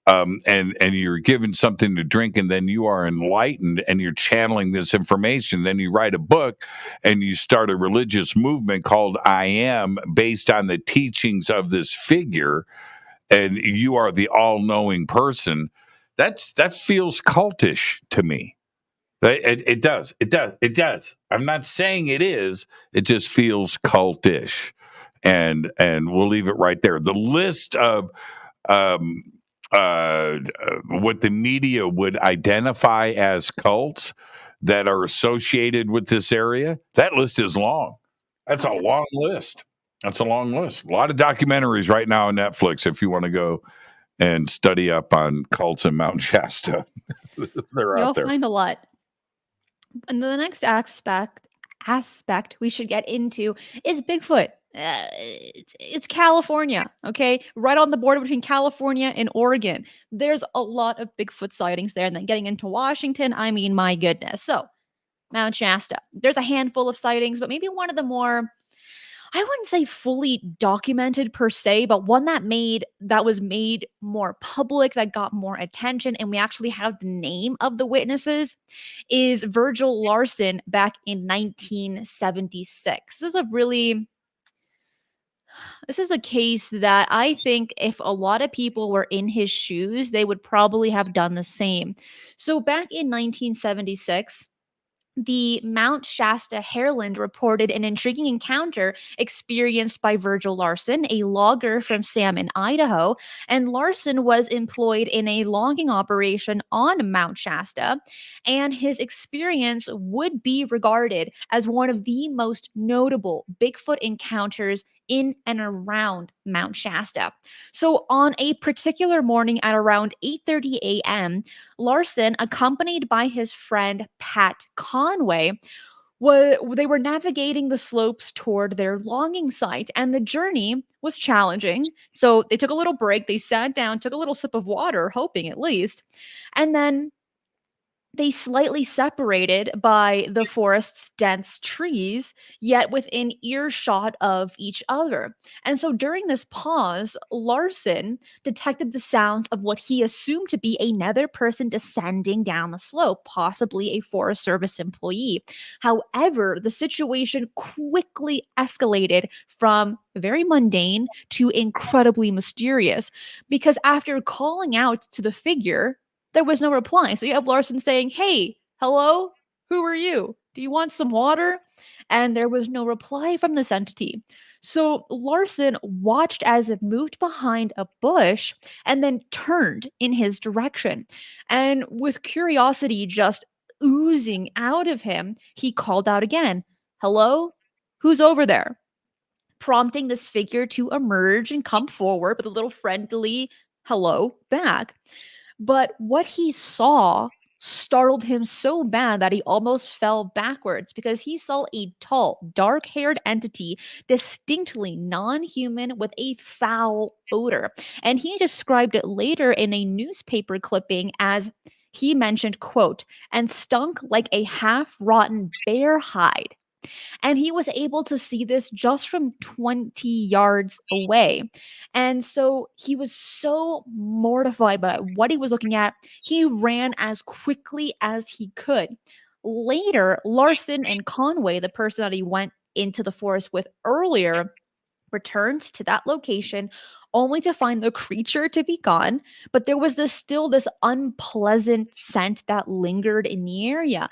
Speaker 2: and you're given something to drink, and then you are enlightened, and you're channeling this information. Then you write a book, and you start a religious movement called I Am, based on the teachings of this figure, and you are the all-knowing person. That feels cultish to me. It does. It does. It does. I'm not saying it is. It just feels cultish, and we'll leave it right there. The list of um, what the media would identify as cults that are associated with this area, that list is long. That's
Speaker 1: Oh
Speaker 2: a
Speaker 1: yeah.
Speaker 2: long list. That's a long list. A lot of documentaries right now on Netflix if you want to go and study up on cults in Mount Shasta. They're
Speaker 1: You'll
Speaker 2: out there.
Speaker 1: find a lot. And the next aspect we should get into is Bigfoot. It's California, okay? Right on the border between California and Oregon. There's a lot of Bigfoot sightings there. And then getting into Washington, I mean, my goodness. So, Mount Shasta. There's a handful of sightings, but maybe one of the more, I wouldn't say fully documented per se, but one that was made more public, that got more attention, and we actually have the name of the witnesses, is Virgil Larson back in 1976. This is a case that I think if a lot of people were in his shoes, they would probably have done the same. So back in 1976, the Mount Shasta Herald reported an intriguing encounter experienced by Virgil Larson, a logger from Salmon, Idaho. And Larson was employed in a logging operation on Mount Shasta, and his experience would be regarded as one of the most notable Bigfoot encounters in and around Mount Shasta. So on a particular morning at around 8:30 a.m., Larson, accompanied by his friend Pat Conway, they were navigating the slopes toward their logging site, and the journey was challenging. So they took a little break, they sat down, took a little sip of water, hoping at least, and then they slightly separated by the forest's dense trees, yet within earshot of each other. And so during this pause, Larson detected the sounds of what he assumed to be another person descending down the slope, possibly a Forest Service employee. However, the situation quickly escalated from very mundane to incredibly mysterious, because after calling out to the figure, there was no reply. So you have Larson saying, "Hey, hello? Who are you? Do you want some water?" And there was no reply from this entity. So Larson watched as it moved behind a bush and then turned in his direction. And with curiosity just oozing out of him, he called out again, "Hello? Who's over there?" Prompting this figure to emerge and come forward with a little friendly hello back. But what he saw startled him so bad that he almost fell backwards, because he saw a tall, dark haired entity, distinctly non human, with a foul odor. And he described it later in a newspaper clipping as, he mentioned, quote, "and stunk like a half rotten bear hide." And he was able to see this just from 20 yards away. And so he was so mortified by what he was looking at, he ran as quickly as he could. Later, Larson and Conway, the person that he went into the forest with earlier, returned to that location only to find the creature to be gone, but there was this unpleasant scent that lingered in the area.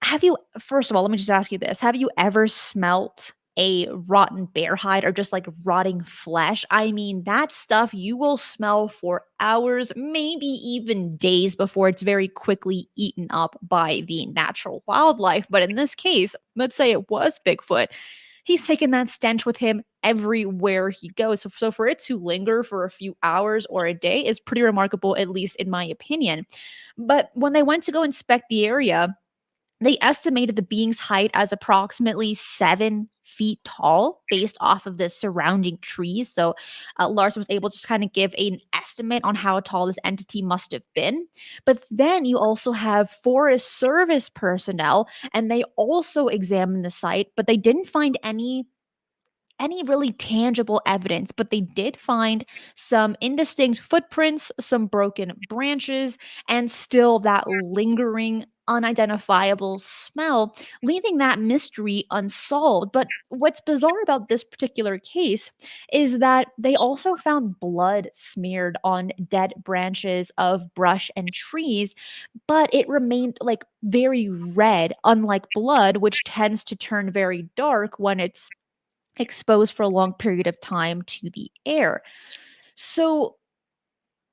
Speaker 1: Have you first of all, let me just ask you this. Have you ever smelt a rotten bear hide or just like rotting flesh? I mean, that stuff you will smell for hours, maybe even days before it's very quickly eaten up by the natural wildlife. But in this case, let's say it was Bigfoot. He's taken that stench with him everywhere he goes. So for it to linger for a few hours or a day is pretty remarkable, at least in my opinion. But when they went to go inspect the area, they estimated the being's height as approximately 7 feet tall based off of the surrounding trees. So Larson was able to just kind of give an estimate on how tall this entity must have been. But then you also have Forest Service personnel, and they also examined the site, but they didn't find any really tangible evidence, but they did find some indistinct footprints, some broken branches, and still that lingering, unidentifiable smell, leaving that mystery unsolved. But what's bizarre about this particular case is that they also found blood smeared on dead branches of brush and trees, but it remained like very red, unlike blood, which tends to turn very dark when it's exposed for a long period of time to the air. So,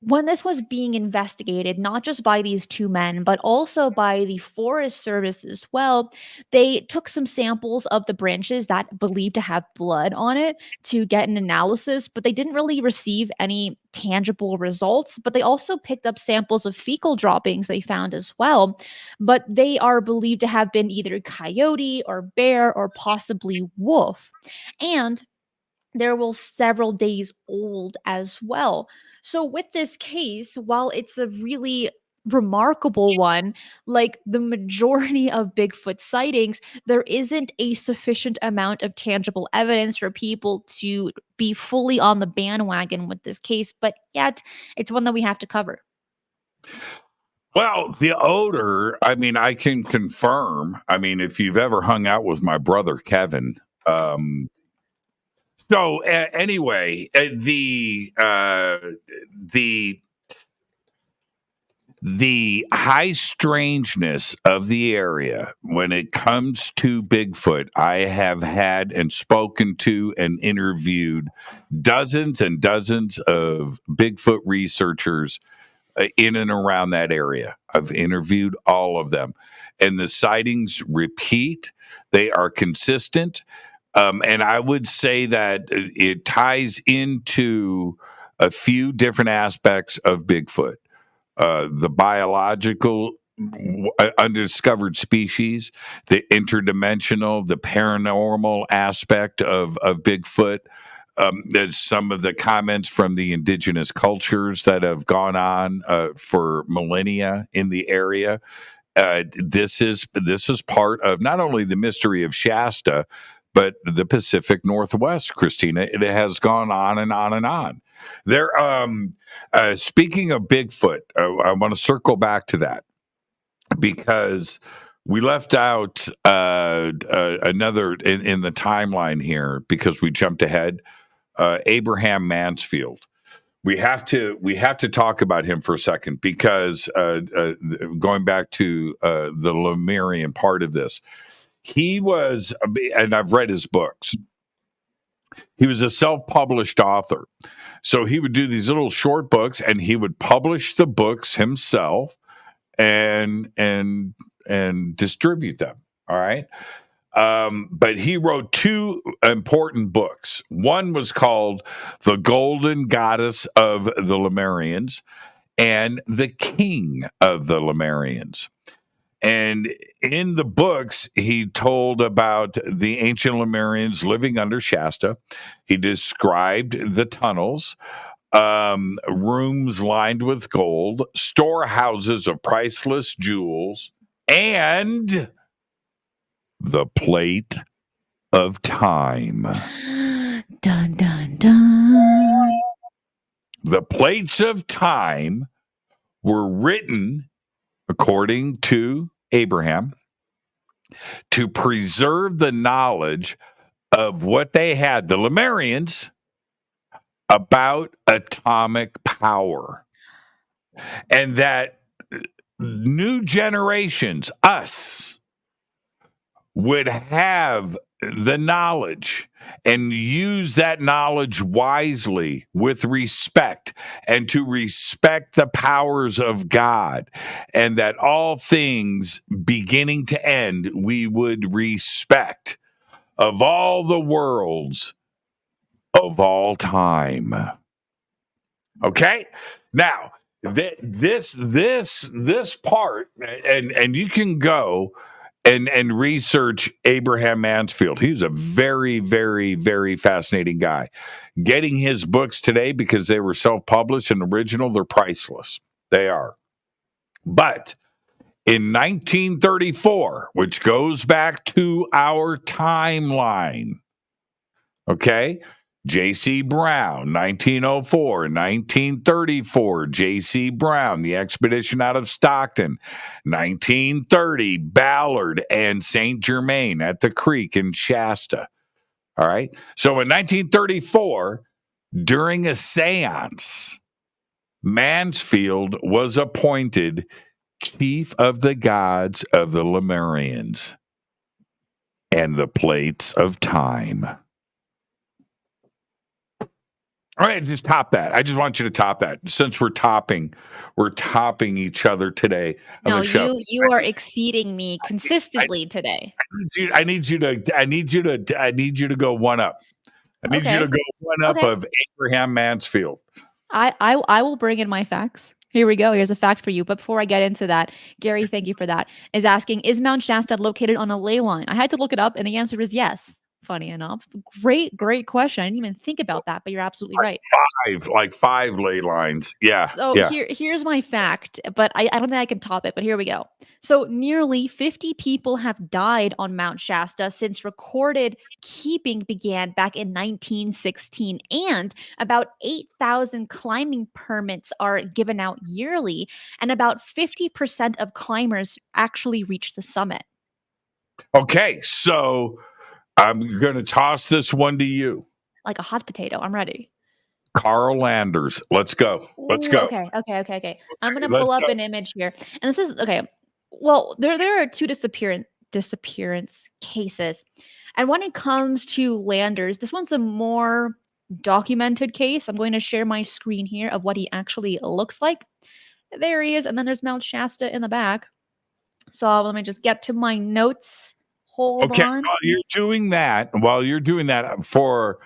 Speaker 1: when this was being investigated, not just by these two men, but also by the Forest Service as well, they took some samples of the branches that believed to have blood on it to get an analysis, but they didn't really receive any tangible results. But they also picked up samples of fecal droppings they found as well. But they are believed to have been either coyote or bear or possibly wolf. And they're well several days old as well. So with this case, while it's a really remarkable one, like the majority of Bigfoot sightings, there isn't a sufficient amount of tangible evidence for people to be fully on the bandwagon with this case, but yet it's one that we have to cover.
Speaker 2: Well, the odor, I mean, I can confirm. I mean, if you've ever hung out with my brother Kevin, anyway, the the high strangeness of the area when it comes to Bigfoot, I have had and spoken to and interviewed dozens and dozens of Bigfoot researchers in and around that area. I've interviewed all of them, and the sightings repeat. They are consistent. And I would say that it ties into a few different aspects of Bigfoot, the biological undiscovered species, the interdimensional, the paranormal aspect of Bigfoot. There's some of the comments from the indigenous cultures that have gone on for millennia in the area. This is part of not only the mystery of Shasta, but the Pacific Northwest, Christina. It has gone on and on and on. There, speaking of Bigfoot, I want to circle back to that because we left out another in the timeline here because we jumped ahead. Abraham Mansfield. We have to talk about him for a second because going back to the Lemurian part of this, he was, and I've read his books. He was a self-published author, so he would do these little short books, and he would publish the books himself and distribute them. All right. But he wrote two important books. One was called The Golden Goddess of the Lemurians and The King of the Lemurians. And in the books, he told about the ancient Lemurians living under Shasta. He described the tunnels, rooms lined with gold, storehouses of priceless jewels, and the plate of time.
Speaker 1: Dun dun dun.
Speaker 2: The plates of time were written, according to Abraham, to preserve the knowledge of what they had, the Lemurians, about atomic power. And that new generations, us, would have the knowledge and use that knowledge wisely with respect, and to respect the powers of God, and that all things beginning to end we would respect, of all the worlds of all time. Okay? Now, this part, and you can go and research Abraham Mansfield. He's a very, very, very fascinating guy. Getting his books today, because they were self-published and original, they're priceless. They are. But in 1934, which goes back to our timeline, okay? J.C. Brown, 1904, 1934, J.C. Brown, the expedition out of Stockton, 1930, Ballard and St. Germain at the creek in Shasta. All right. So in 1934, during a seance, Mansfield was appointed chief of the gods of the Lemurians and the plates of time. All right, just top that. I just want you to top that. Since we're topping each other today on
Speaker 1: No,
Speaker 2: the show.
Speaker 1: you are exceeding me consistently today.
Speaker 2: I need you to go one up. I need you to
Speaker 1: Okay.
Speaker 2: go one up
Speaker 1: Okay.
Speaker 2: of Abraham Mansfield.
Speaker 1: I will bring in my facts. Here we go. Here's a fact for you. But before I get into that, Gary, thank you for that. Is asking, is Mount Shasta located on a ley line? I had to look it up, and the answer is yes. Funny enough. Great question. I didn't even think about that, but you're absolutely right.
Speaker 2: Like five ley lines. Yeah,
Speaker 1: So
Speaker 2: yeah.
Speaker 1: here's my fact, but I don't think I can top it, but here we go. So nearly 50 people have died on Mount Shasta since recorded keeping began back in 1916, and about 8,000 climbing permits are given out yearly, and about 50% of climbers actually reach the summit.
Speaker 2: Okay, so I'm going to toss this one to you.
Speaker 1: Like a hot potato. I'm ready.
Speaker 2: Carl Landers. Let's go. Let's
Speaker 1: Ooh,
Speaker 2: go.
Speaker 1: okay. I'm gonna pull
Speaker 2: Let's
Speaker 1: up
Speaker 2: go.
Speaker 1: an image here, and this is okay. Well, there are two disappearance cases, and when it comes to Landers, this one's a more documented case. I'm going to share my screen here of what he actually looks like. There he is, and then there's Mount Shasta in the back. So let me just get to my notes. Hold
Speaker 2: Okay,
Speaker 1: on.
Speaker 2: while you're doing that for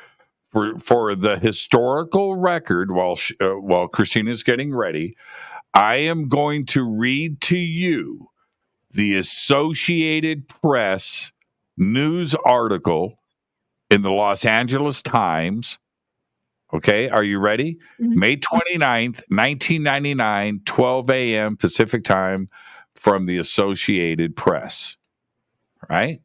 Speaker 2: the historical record, while Christina's getting ready, I am going to read to you the Associated Press news article in the Los Angeles Times. Okay, are you ready?
Speaker 1: Mhm.
Speaker 2: May 29th, 1999, 12 a.m. Pacific time, from the Associated Press. Right?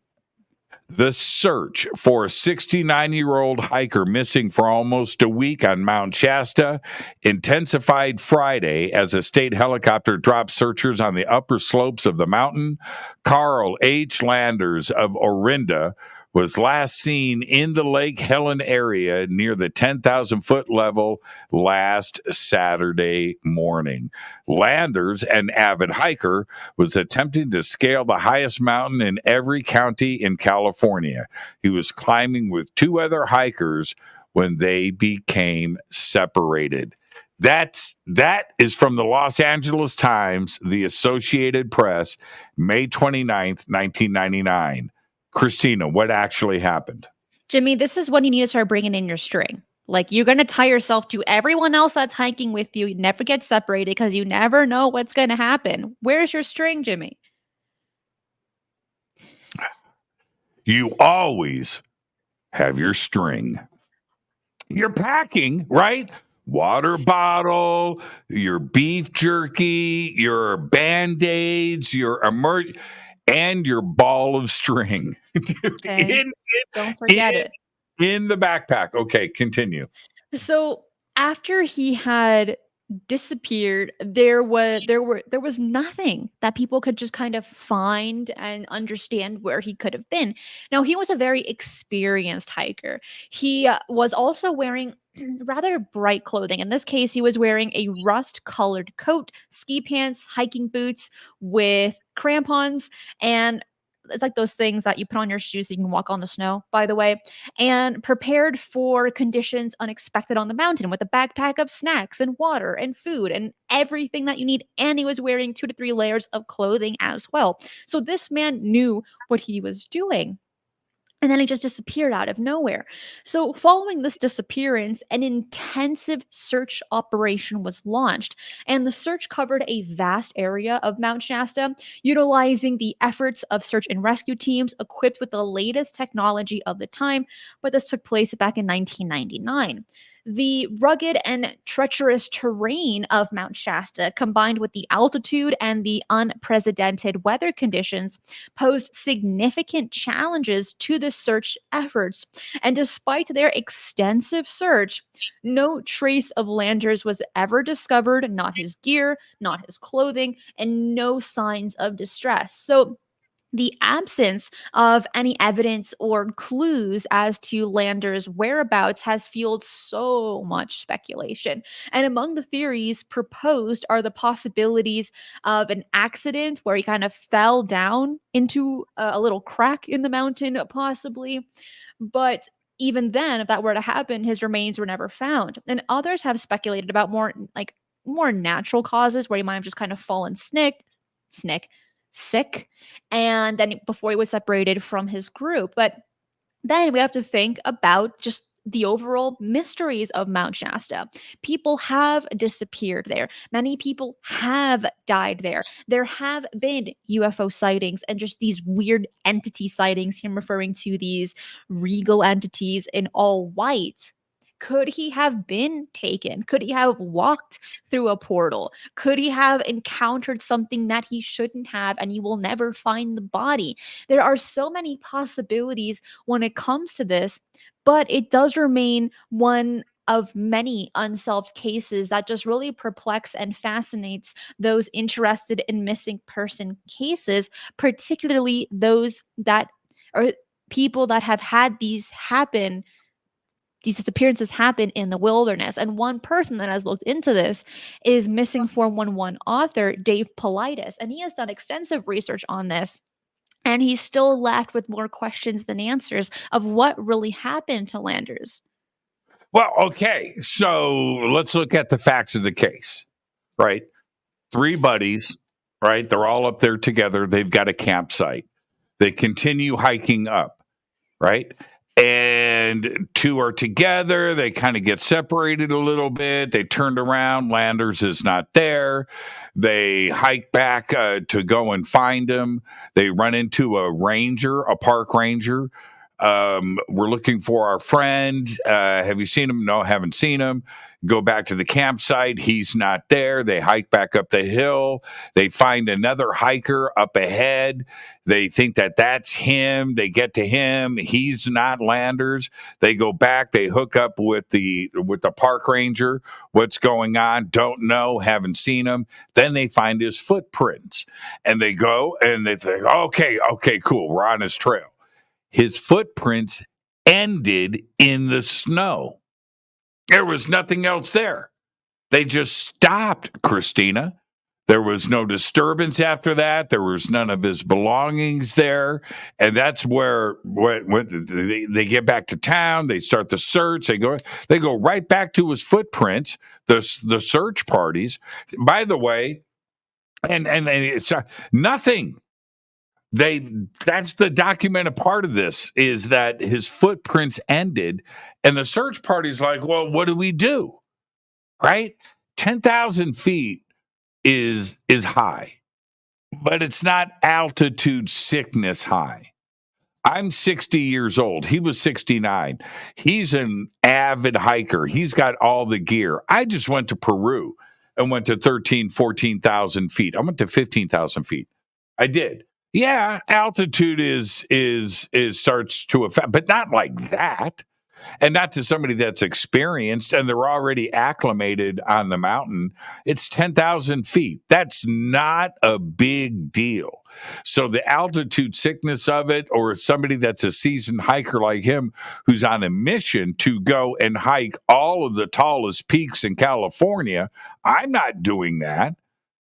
Speaker 2: The search for a 69-year-old hiker missing for almost a week on Mount Shasta intensified Friday as a state helicopter dropped searchers on the upper slopes of the mountain. Carl H. Landers of Orinda was last seen in the Lake Helen area near the 10,000-foot level last Saturday morning. Landers, an avid hiker, was attempting to scale the highest mountain in every county in California. He was climbing with two other hikers when they became separated. That is from the Los Angeles Times, the Associated Press, May 29th, 1999. Christina, what actually happened?
Speaker 1: Jimmy, this is when you need to start bringing in your string. Like, you're going to tie yourself to everyone else that's hiking with you. You never get separated because you never know what's going to happen. Where's your string, Jimmy?
Speaker 2: You always have your string. You're packing, right? Water bottle, your beef jerky, your band-aids, your and your ball of string. Dude,
Speaker 1: Okay. Don't forget
Speaker 2: in
Speaker 1: it.
Speaker 2: in the backpack. Okay, continue.
Speaker 1: So after he had disappeared, there was nothing that people could just kind of find and understand where he could have been. Now, he was a very experienced hiker. He was also wearing rather bright clothing. In this case, he was wearing a rust-colored coat, ski pants, hiking boots with crampons, and it's like those things that you put on your shoes so you can walk on the snow, by the way, and prepared for conditions unexpected on the mountain with a backpack of snacks and water and food and everything that you need. And he was wearing 2 to 3 layers of clothing as well. So this man knew what he was doing. And then he just disappeared out of nowhere. So, following this disappearance, an intensive search operation was launched, and the search covered a vast area of Mount Shasta, utilizing the efforts of search and rescue teams equipped with the latest technology of the time. But this took place back in 1999. The rugged and treacherous terrain of Mount Shasta, combined with the altitude and the unprecedented weather conditions, posed significant challenges to the search efforts. And despite their extensive search, no trace of Landers was ever discovered, not his gear, not his clothing, and no signs of distress. So, the absence of any evidence or clues as to Lander's whereabouts has fueled so much speculation. And among the theories proposed are the possibilities of an accident where he kind of fell down into a little crack in the mountain, possibly. But even then, if that were to happen, his remains were never found. And others have speculated about more natural causes where he might have just kind of fallen sick, and then before he was separated from his group. But then we have to think about just the overall mysteries of Mount Shasta. People have disappeared there. Many people have died there. There have been UFO sightings and just these weird entity sightings. Him referring to these regal entities in all white. Could he have been taken? Could he have walked through a portal? Could he have encountered something that he shouldn't have and you will never find the body? There are so many possibilities when it comes to this, but it does remain one of many unsolved cases that just really perplex and fascinates those interested in missing person cases, particularly those that are people that have had these disappearances happen in the wilderness. And one person that has looked into this is missing 411 author Dave Paulides. And he has done extensive research on this. And he's still left with more questions than answers of what really happened to Landers.
Speaker 2: Well, okay. So let's look at the facts of the case, right? 3 buddies, right? They're all up there together. They've got a campsite. They continue hiking up, right? And 2 are together. They kind of get separated a little bit. They turned around. Landers is not there. They hike back to go and find him. They run into a park ranger. We're looking for our friend. Have you seen him? No, haven't seen him. Go back to the campsite. He's not there. They hike back up the hill. They find another hiker up ahead. They think that that's him. They get to him. He's not Landers. They go back. They hook up with the park ranger. What's going on? Don't know. Haven't seen him. Then they find his footprints, and they go and they think, okay, cool. We're on his trail. His footprints ended in the snow. There was nothing else there. They just stopped, Christina. There was no disturbance after that. There was none of his belongings there. And that's where when they get back to town, they start the search. They go right back to his footprints, the search parties. By the way, and it's nothing. That's the documented part of this, is that his footprints ended, and the search party's like, well, what do we do? Right? 10,000 feet is high, but it's not altitude sickness high. I'm 60 years old. He was 69. He's an avid hiker. He's got all the gear. I just went to Peru and went to 14,000 feet. I went to 15,000 feet. I did. Yeah, altitude is starts to affect, but not like that. And not to somebody that's experienced and they're already acclimated on the mountain. It's 10,000 feet. That's not a big deal. So the altitude sickness of it, or somebody that's a seasoned hiker like him who's on a mission to go and hike all of the tallest peaks in California, I'm not doing that.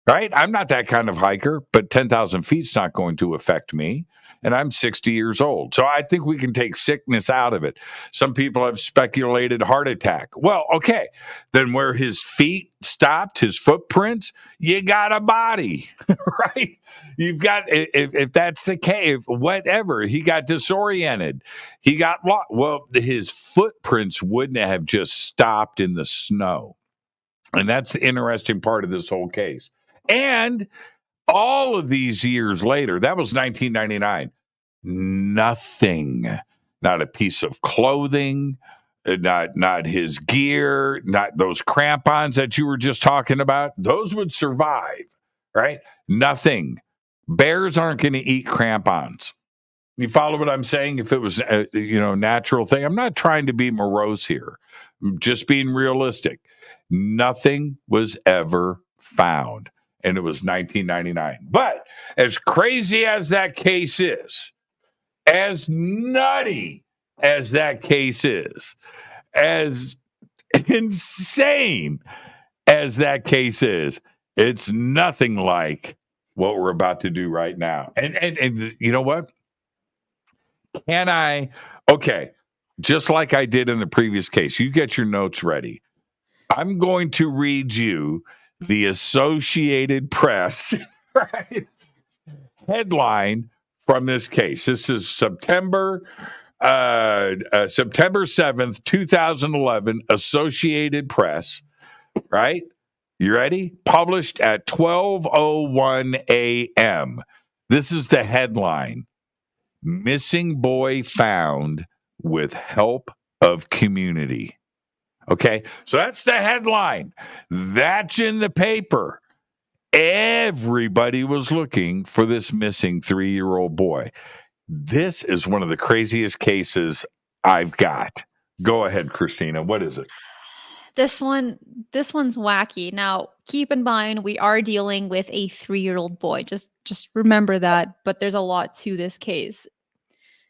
Speaker 2: right? I'm not that kind of hiker, but 10,000 feet's not going to affect me. And I'm 60 years old. So I think we can take sickness out of it. Some people have speculated heart attack. Well, okay. Then where his feet stopped, his footprints, you got a body, right? You've got, if that's the case, whatever, he got disoriented. He got lost. Well, his footprints wouldn't have just stopped in the snow. And that's the interesting part of this whole case. And all of these years later, that was 1999, nothing, not a piece of clothing, not his gear, not those crampons that you were just talking about. Those would survive, right? Nothing. Bears aren't going to eat crampons. You follow what I'm saying? If it was a natural thing, I'm not trying to be morose here. I'm just being realistic. Nothing was ever found, and it was 1999. But as crazy as that case is, as nutty as that case is, as insane as that case is, it's nothing like what we're about to do right now. And you know what? Can I? Okay, just like I did in the previous case, you get your notes ready. I'm going to read you the Associated Press right, headline from this case. This is September 7th, 2011, Associated Press, right? You ready? Published at 12:01 a.m. This is the headline. Missing boy found with help of community. Okay, so that's the headline. That's in the paper. Everybody was looking for this missing 3-year-old boy. This is one of the craziest cases I've got. Go ahead, Christina. What is it?
Speaker 1: This one's wacky. Now, keep in mind we are dealing with a 3-year-old boy. Just remember that, but there's a lot to this case.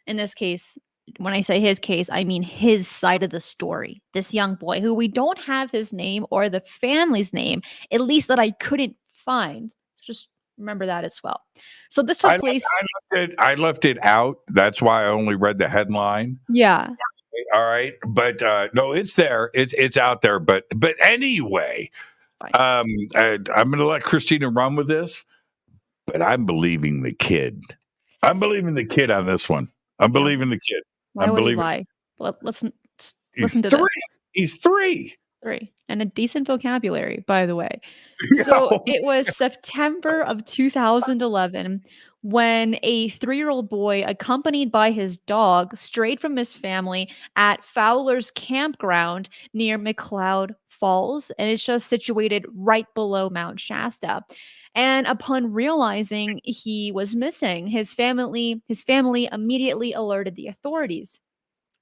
Speaker 1: In this case, when I say his case, I mean his side of the story. This young boy who we don't have his name or the family's name, at least that I couldn't find. Just remember that as well. So this took place.
Speaker 2: I left it out. That's why I only read the headline.
Speaker 1: Yeah.
Speaker 2: All right, but no, it's there. It's out there. But anyway, I'm going to let Christina run with this. But I'm believing the kid. I'm believing the kid on this one. I'm believing the kid.
Speaker 1: Why would he lie? Let's listen to
Speaker 2: this.
Speaker 1: This.
Speaker 2: He's 3.
Speaker 1: 3. And a decent vocabulary, by the way. So it was September of 2011 when a 3-year-old boy, accompanied by his dog, strayed from his family at Fowler's Campground near McLeod Falls, and it's just situated right below Mount Shasta. And upon realizing he was missing, his family immediately alerted the authorities.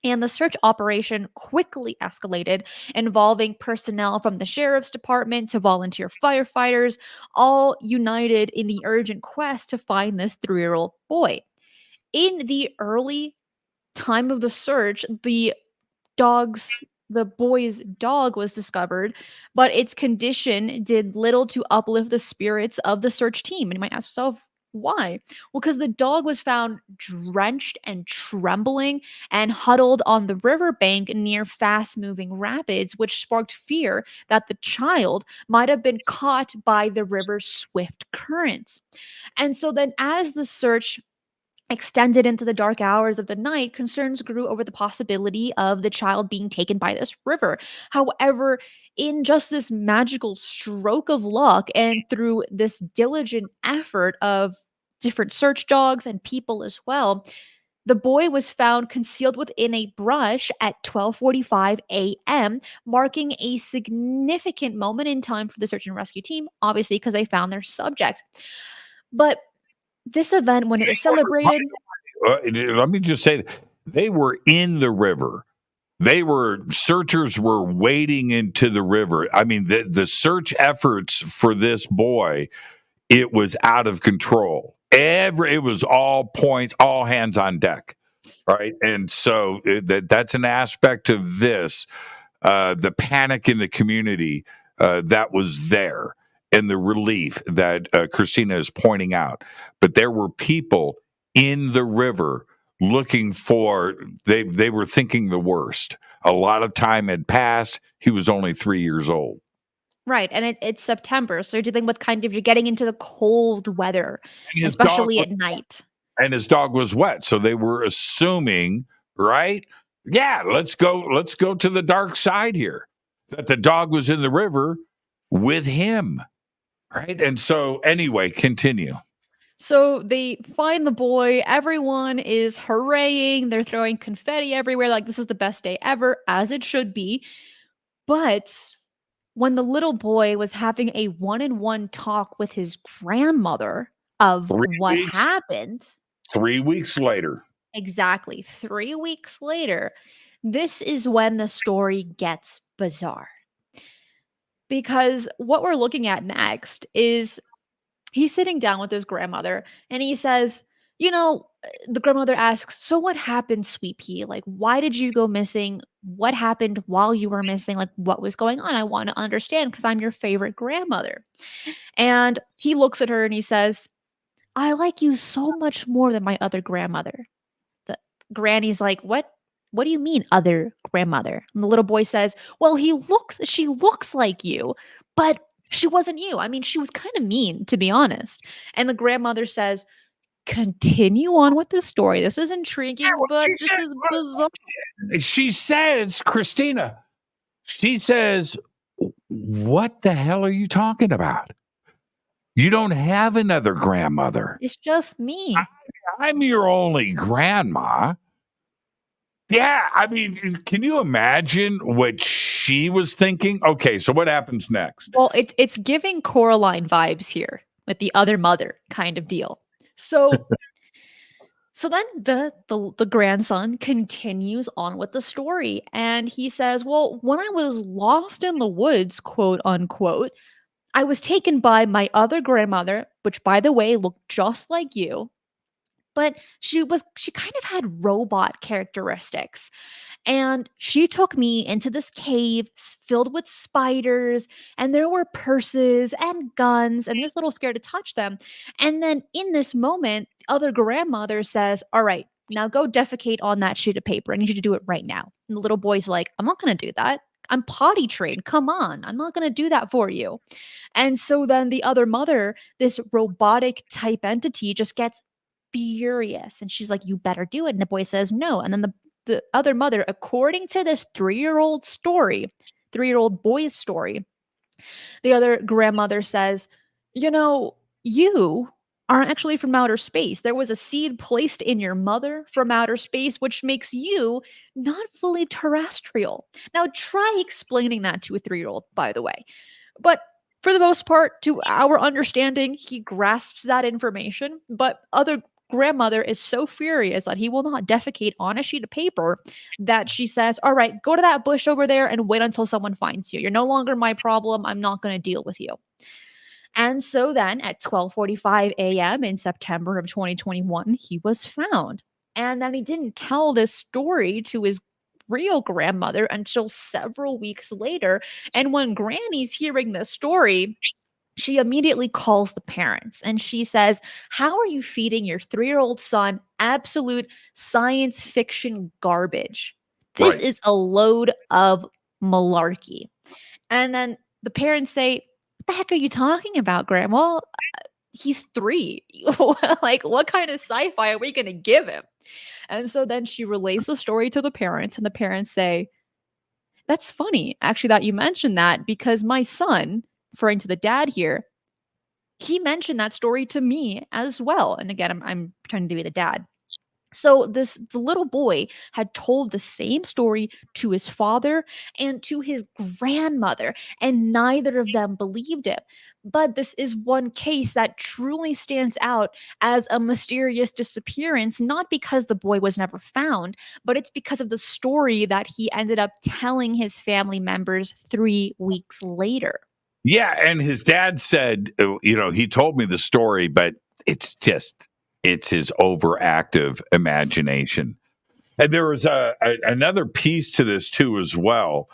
Speaker 1: And the search operation quickly escalated, involving personnel from the sheriff's department to volunteer firefighters, all united in the urgent quest to find this 3-year-old boy. In the early time of the search, the boy's dog was discovered, but its condition did little to uplift the spirits of the search team. And you might ask yourself, why? Well, because the dog was found drenched and trembling and huddled on the riverbank near fast moving rapids, which sparked fear that the child might have been caught by the river's swift currents. And so then, as the search extended into the dark hours of the night, concerns grew over the possibility of the child being taken by this river. However, in just this magical stroke of luck and through this diligent effort of different search dogs and people as well, the boy was found concealed within a brush at 12:45 a.m., marking a significant moment in time for the search and rescue team, obviously because they found their subject. But this event, when it was celebrated,
Speaker 2: let me just say, they were in the river. Searchers were wading into the river. I mean, the search efforts for this boy, it was out of control. It was all points, all hands on deck, right? And so that's an aspect of this, the panic in the community that was there. and the relief that Christina is pointing out. But there were people in the river looking for, they were thinking the worst. A lot of time had passed. He was only 3 years old.
Speaker 1: Right, and it's September, so you're dealing with kind of you're getting into the cold weather,
Speaker 2: And
Speaker 1: especially at night.
Speaker 2: his dog was wet, so they were assuming, right? Yeah, let's go to the dark side here. That the dog was in the river with him, right? And so anyway, continue.
Speaker 1: So they find the boy, everyone is hurraying, they're throwing confetti everywhere, like this is the best day ever, as it should be. But when the little boy was having a one-on-one talk with his grandmother of
Speaker 2: 3
Speaker 1: what
Speaker 2: weeks,
Speaker 1: happened,
Speaker 2: 3 weeks later.
Speaker 1: exactly 3 weeks later, this is when the story gets bizarre. Because what we're looking at next is he's sitting down with his grandmother and he says, the grandmother asks, "So what happened, sweet pea? Like, why did you go missing? What happened while you were missing? Like, what was going on? I want to understand because I'm your favorite grandmother." And he looks at her and he says, "I like you so much more than my other grandmother." The granny's like, "What? What do you mean, other grandmother?" And the little boy says, "Well, she looks like you, but she wasn't you. I mean, she was kind of mean, to be honest." And the grandmother says, "Continue on with the story. This is
Speaker 2: Yeah,
Speaker 1: intriguing,
Speaker 2: well,
Speaker 1: but this is bizarre."
Speaker 2: she says, Christina, she says, what the hell are you talking about? You don't have another grandmother.
Speaker 1: It's just me.
Speaker 2: I'm your only grandma. Yeah, I mean, can you imagine what she was thinking? Okay, so what happens next?
Speaker 1: Well, it's giving Coraline vibes here with the other mother kind of deal. So then the grandson continues on with the story and he says, "Well, when I was lost in the woods, quote unquote, I was taken by my other grandmother, which by the way looked just like you, but she kind of had robot characteristics. And she took me into this cave filled with spiders, and there were purses and guns, and he was a little scared to touch them. And then in this moment, the other grandmother says, "All right, now go defecate on that sheet of paper. I need you to do it right now." And the little boy's like, "I'm not going to do that. I'm potty trained. Come on. I'm not going to do that for you." And so then the other mother, this robotic type entity, just gets furious and she's like, "You better do it." And the boy says no. And then the other mother, according to this 3-year-old story, 3-year-old boy's story, the other grandmother says, you aren't actually from outer space. There was a seed placed in your mother from outer space, which makes you not fully terrestrial." Now, try explaining that to a 3-year-old, by the way. But for the most part, to our understanding, he grasps that information. But other grandmother is so furious that he will not defecate on a sheet of paper that she says, "All right, go to that bush over there and wait until someone finds you. You're no longer my problem. I'm not going to deal with you." And so then at 12:45 a.m. in September of 2021, he was found. And then he didn't tell this story to his real grandmother until several weeks later. And when Granny's hearing the story, she immediately calls the parents and she says, "How are you feeding your 3-year-old son absolute science fiction garbage? This
Speaker 2: Right.
Speaker 1: is a load of malarkey." And then the parents say, "What the heck are you talking about, Grandma? He's 3. Like, what kind of sci-fi are we going to give him?" And so then she relays the story to the parents, and the parents say, "That's funny, actually, that you mentioned that because my son," referring to the dad here, "he mentioned that story to me as well." And again, I'm pretending to be the dad. So the little boy had told the same story to his father and to his grandmother, and neither of them believed him. But this is one case that truly stands out as a mysterious disappearance, not because the boy was never found, but it's because of the story that he ended up telling his family members 3 weeks later.
Speaker 2: Yeah, and his dad said, he told me the story, but it's his overactive imagination. And there was another piece to this too as well.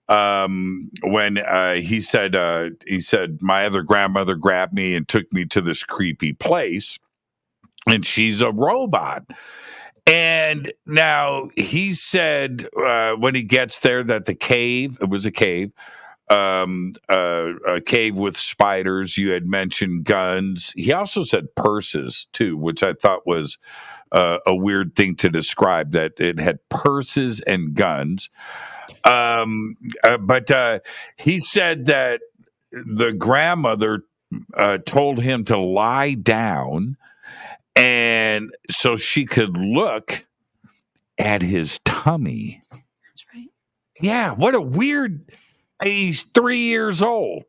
Speaker 2: when he said my other grandmother grabbed me and took me to this creepy place, and she's a robot. And now he said when he gets there that the cave, it was a cave, a cave with spiders. You had mentioned guns. He also said purses too, which I thought was a weird thing to describe, that it had purses and guns. But he said that the grandmother told him to lie down, and so she could look at his tummy.
Speaker 1: That's right.
Speaker 2: Yeah, what a weird. He's 3 years old,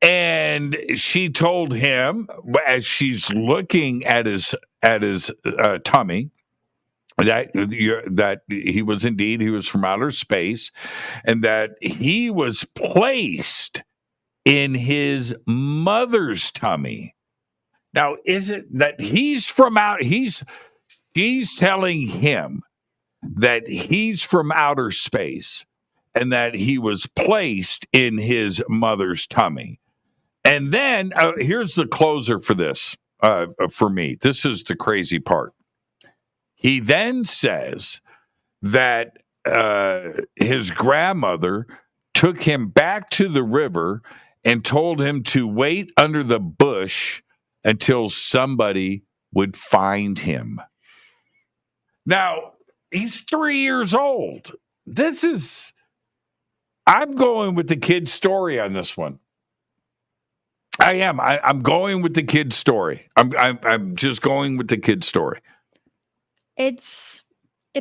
Speaker 2: and she told him as she's looking at his tummy that he was from outer space, and that he was placed in his mother's tummy. Now, is it that he's from out? She's telling him that he's from outer space and that he was placed in his mother's tummy. And then here's the closer for this, for me. This is the crazy part. He then says that his grandmother took him back to the river and told him to wait under the bush until somebody would find him. Now, he's 3 years old. I'm going with the kid's story on this one. I am. I'm going with the kid's story. I'm just going with the kid's story.
Speaker 1: It's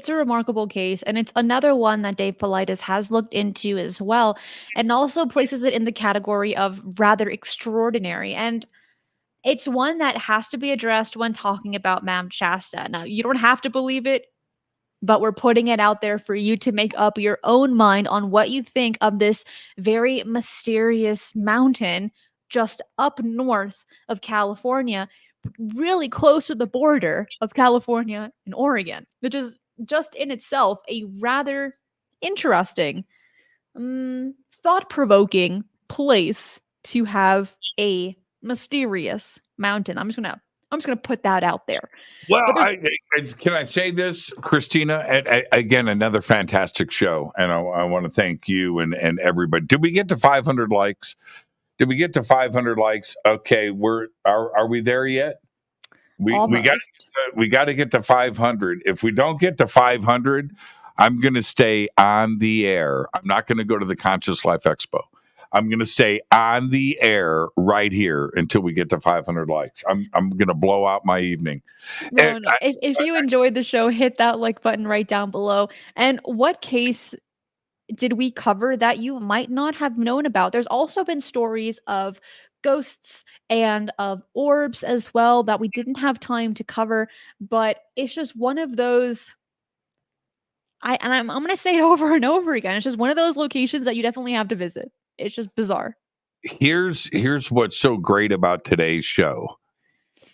Speaker 1: a remarkable case, and it's another one that Dave Paulides has looked into as well, and also places it in the category of rather extraordinary. And it's one that has to be addressed when talking about Mount Shasta. Now, you don't have to believe it, but we're putting it out there for you to make up your own mind on what you think of this very mysterious mountain just up north of California, really close to the border of California and Oregon, which is just in itself a rather interesting, thought-provoking place to have a mysterious mountain. I'm just gonna put that out there.
Speaker 2: Well,
Speaker 1: But
Speaker 2: can I say this, Christina? Again, another fantastic show, and I want to thank you and everybody. Did we get to 500 likes? Did we get to 500 likes? Okay, are we there yet? We got to get to 500. If we don't get to 500, I'm going to stay on the air. I'm not going to go to the Conscious Life Expo. I'm going to stay on the air right here until we get to 500 likes. I'm going to blow out my evening.
Speaker 1: No. If you enjoyed the show, hit that like button right down below. And what case did we cover that you might not have known about? There's also been stories of ghosts and of orbs as well that we didn't have time to cover, but it's just one of those. I'm going to say it over and over again. It's just one of those locations that you definitely have to visit. It's just bizarre.
Speaker 2: Here's what's so great about today's show.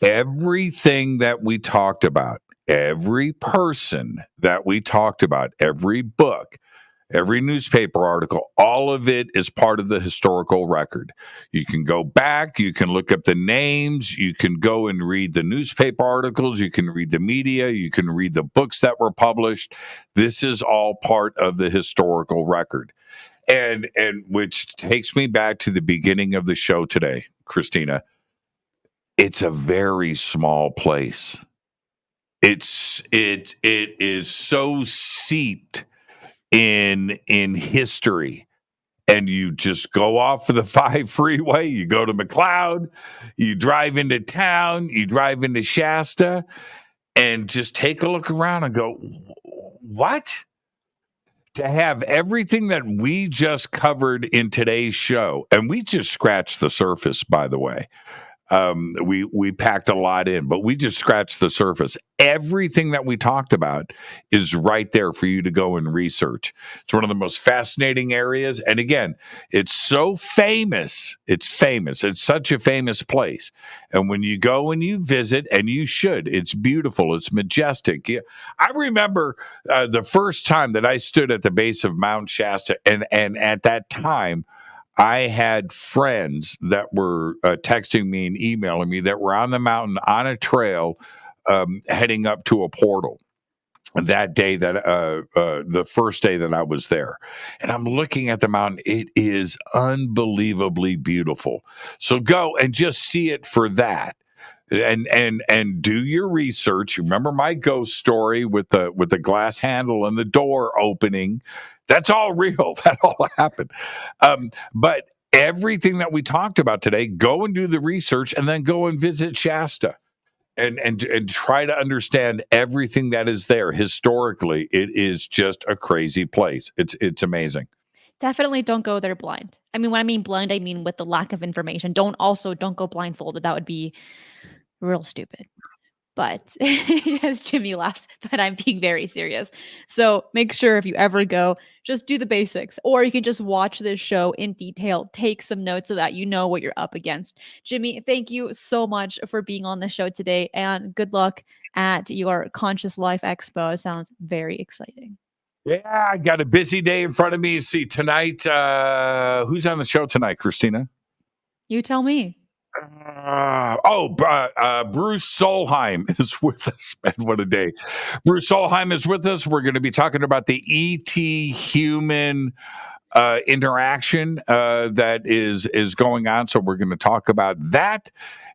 Speaker 2: Everything that we talked about, every person that we talked about, every book, every newspaper article, all of it is part of the historical record. You can go back, you can look up the names, you can go and read the newspaper articles, you can read the media, you can read the books that were published. This is all part of the historical record. And which takes me back to the beginning of the show today, Christina. It's a very small place. It is so seeped in history, and you just go off of the 5 freeway, you go to McLeod, you drive into town, you drive into Shasta, and just take a look around and go, what? To have everything that we just covered in today's show, and we just scratched the surface, by the way. We packed a lot in, but we just scratched the surface. Everything that we talked about is right there for you to go and research. It's one of the most fascinating areas, and again, it's so famous. It's famous. It's such a famous place. And when you go and you visit, and you should, it's beautiful. It's majestic. Yeah, I remember the first time that I stood at the base of Mount Shasta, and at that time, I had friends that were texting me and emailing me that were on the mountain on a trail heading up to a portal that day that the first day that I was there. And I'm looking at the mountain. It is unbelievably beautiful. So go and just see it for that. And do your research. Remember my ghost story with the glass handle and the door opening. That's all real. That all happened. But everything that we talked about today, go and do the research, and then go and visit Shasta and try to understand everything that is there historically. It is just a crazy place. It's amazing.
Speaker 1: Definitely don't go there blind. I mean, when I mean blind, I mean with the lack of information. Don't go blindfolded. That would be real stupid. But as Jimmy laughs, but I'm being very serious. So make sure if you ever go, just do the basics, or you can just watch this show in detail, take some notes so that you know what you're up against. Jimmy, thank you so much for being on the show today, and good luck at your Conscious Life Expo. It sounds very exciting.
Speaker 2: Yeah, I got a busy day in front of me. See tonight, who's on the show tonight, Christina?
Speaker 1: You tell me.
Speaker 2: Bruce Solheim is with us. Man, what a day. Bruce Solheim is with us. We're going to be talking about the ET human interaction that is going on. So we're going to talk about that.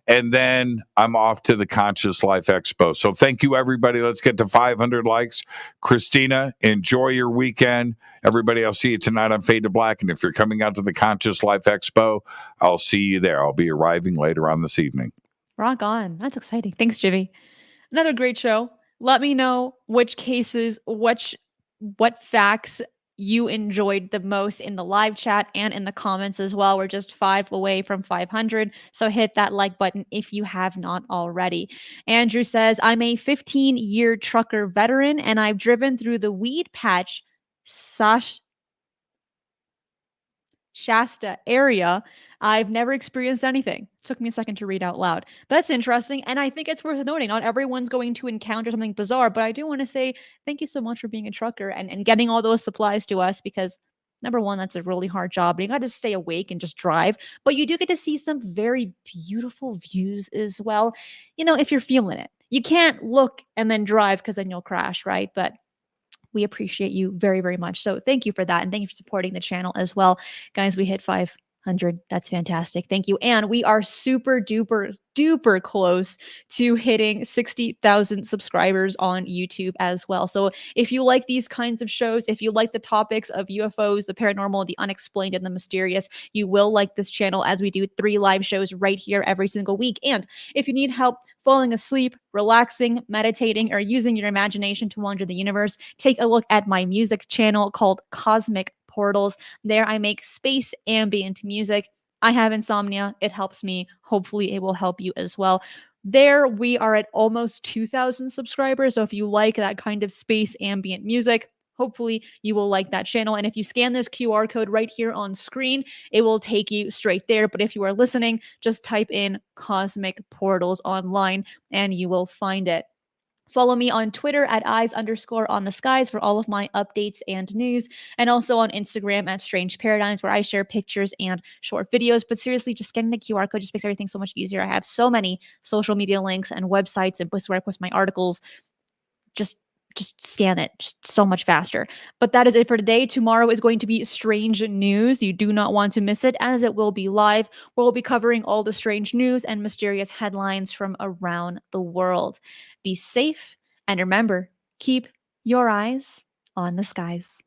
Speaker 2: And then I'm off to the Conscious Life Expo. So thank you, everybody. Let's get to 500 likes. Christina, enjoy your weekend. Everybody, I'll see you tonight on Fade to Black. And if you're coming out to the Conscious Life Expo, I'll see you there. I'll be arriving later on this evening.
Speaker 1: Rock on. That's exciting. Thanks, Jimmy. Another great show. Let me know which cases, what facts you enjoyed the most in the live chat and in the comments as well. We're just 5 away from 500. So hit that like button if you have not already. Andrew says, I'm a 15-year trucker veteran and I've driven through the weed patch Shasta area. I've never experienced anything. Took me a second to read out loud. That's interesting. And I think it's worth noting. Not everyone's going to encounter something bizarre, but I do want to say thank you so much for being a trucker and getting all those supplies to us because number one, that's a really hard job. You got to stay awake and just drive, but you do get to see some very beautiful views as well. You know, if you're feeling it, you can't look and then drive because then you'll crash, right? But we appreciate you very, very much. So thank you for that. And thank you for supporting the channel as well. Guys, we hit 500. That's fantastic. Thank you. And we are super duper duper close to hitting 60,000 subscribers on YouTube as well. So if you like these kinds of shows, if you like the topics of UFOs, the paranormal, the unexplained, and the mysterious, you will like this channel as we do 3 live shows right here every single week. And if you need help falling asleep, relaxing, meditating, or using your imagination to wander the universe, take a look at my music channel called Cosmic Portals. There I make space ambient music. I have insomnia. It helps me. Hopefully, it will help you as well. There, we are at almost 2,000 subscribers. So if you like that kind of space ambient music, hopefully you will like that channel. And if you scan this QR code right here on screen, it will take you straight there. But if you are listening, just type in Cosmic Portals online and you will find it. Follow me on Twitter at eyes_on_the_skies for all of my updates and news, and also on Instagram at Strange Paradigms, where I share pictures and short videos. But seriously, just scanning the QR code just makes everything so much easier. I have so many social media links and websites and places where I post my articles. Just scan it, just so much faster. But that is it for today. Tomorrow is going to be strange news. You do not want to miss it, as it will be live, where we'll be covering all the strange news and mysterious headlines from around the world. Be safe, and remember, keep your eyes on the skies.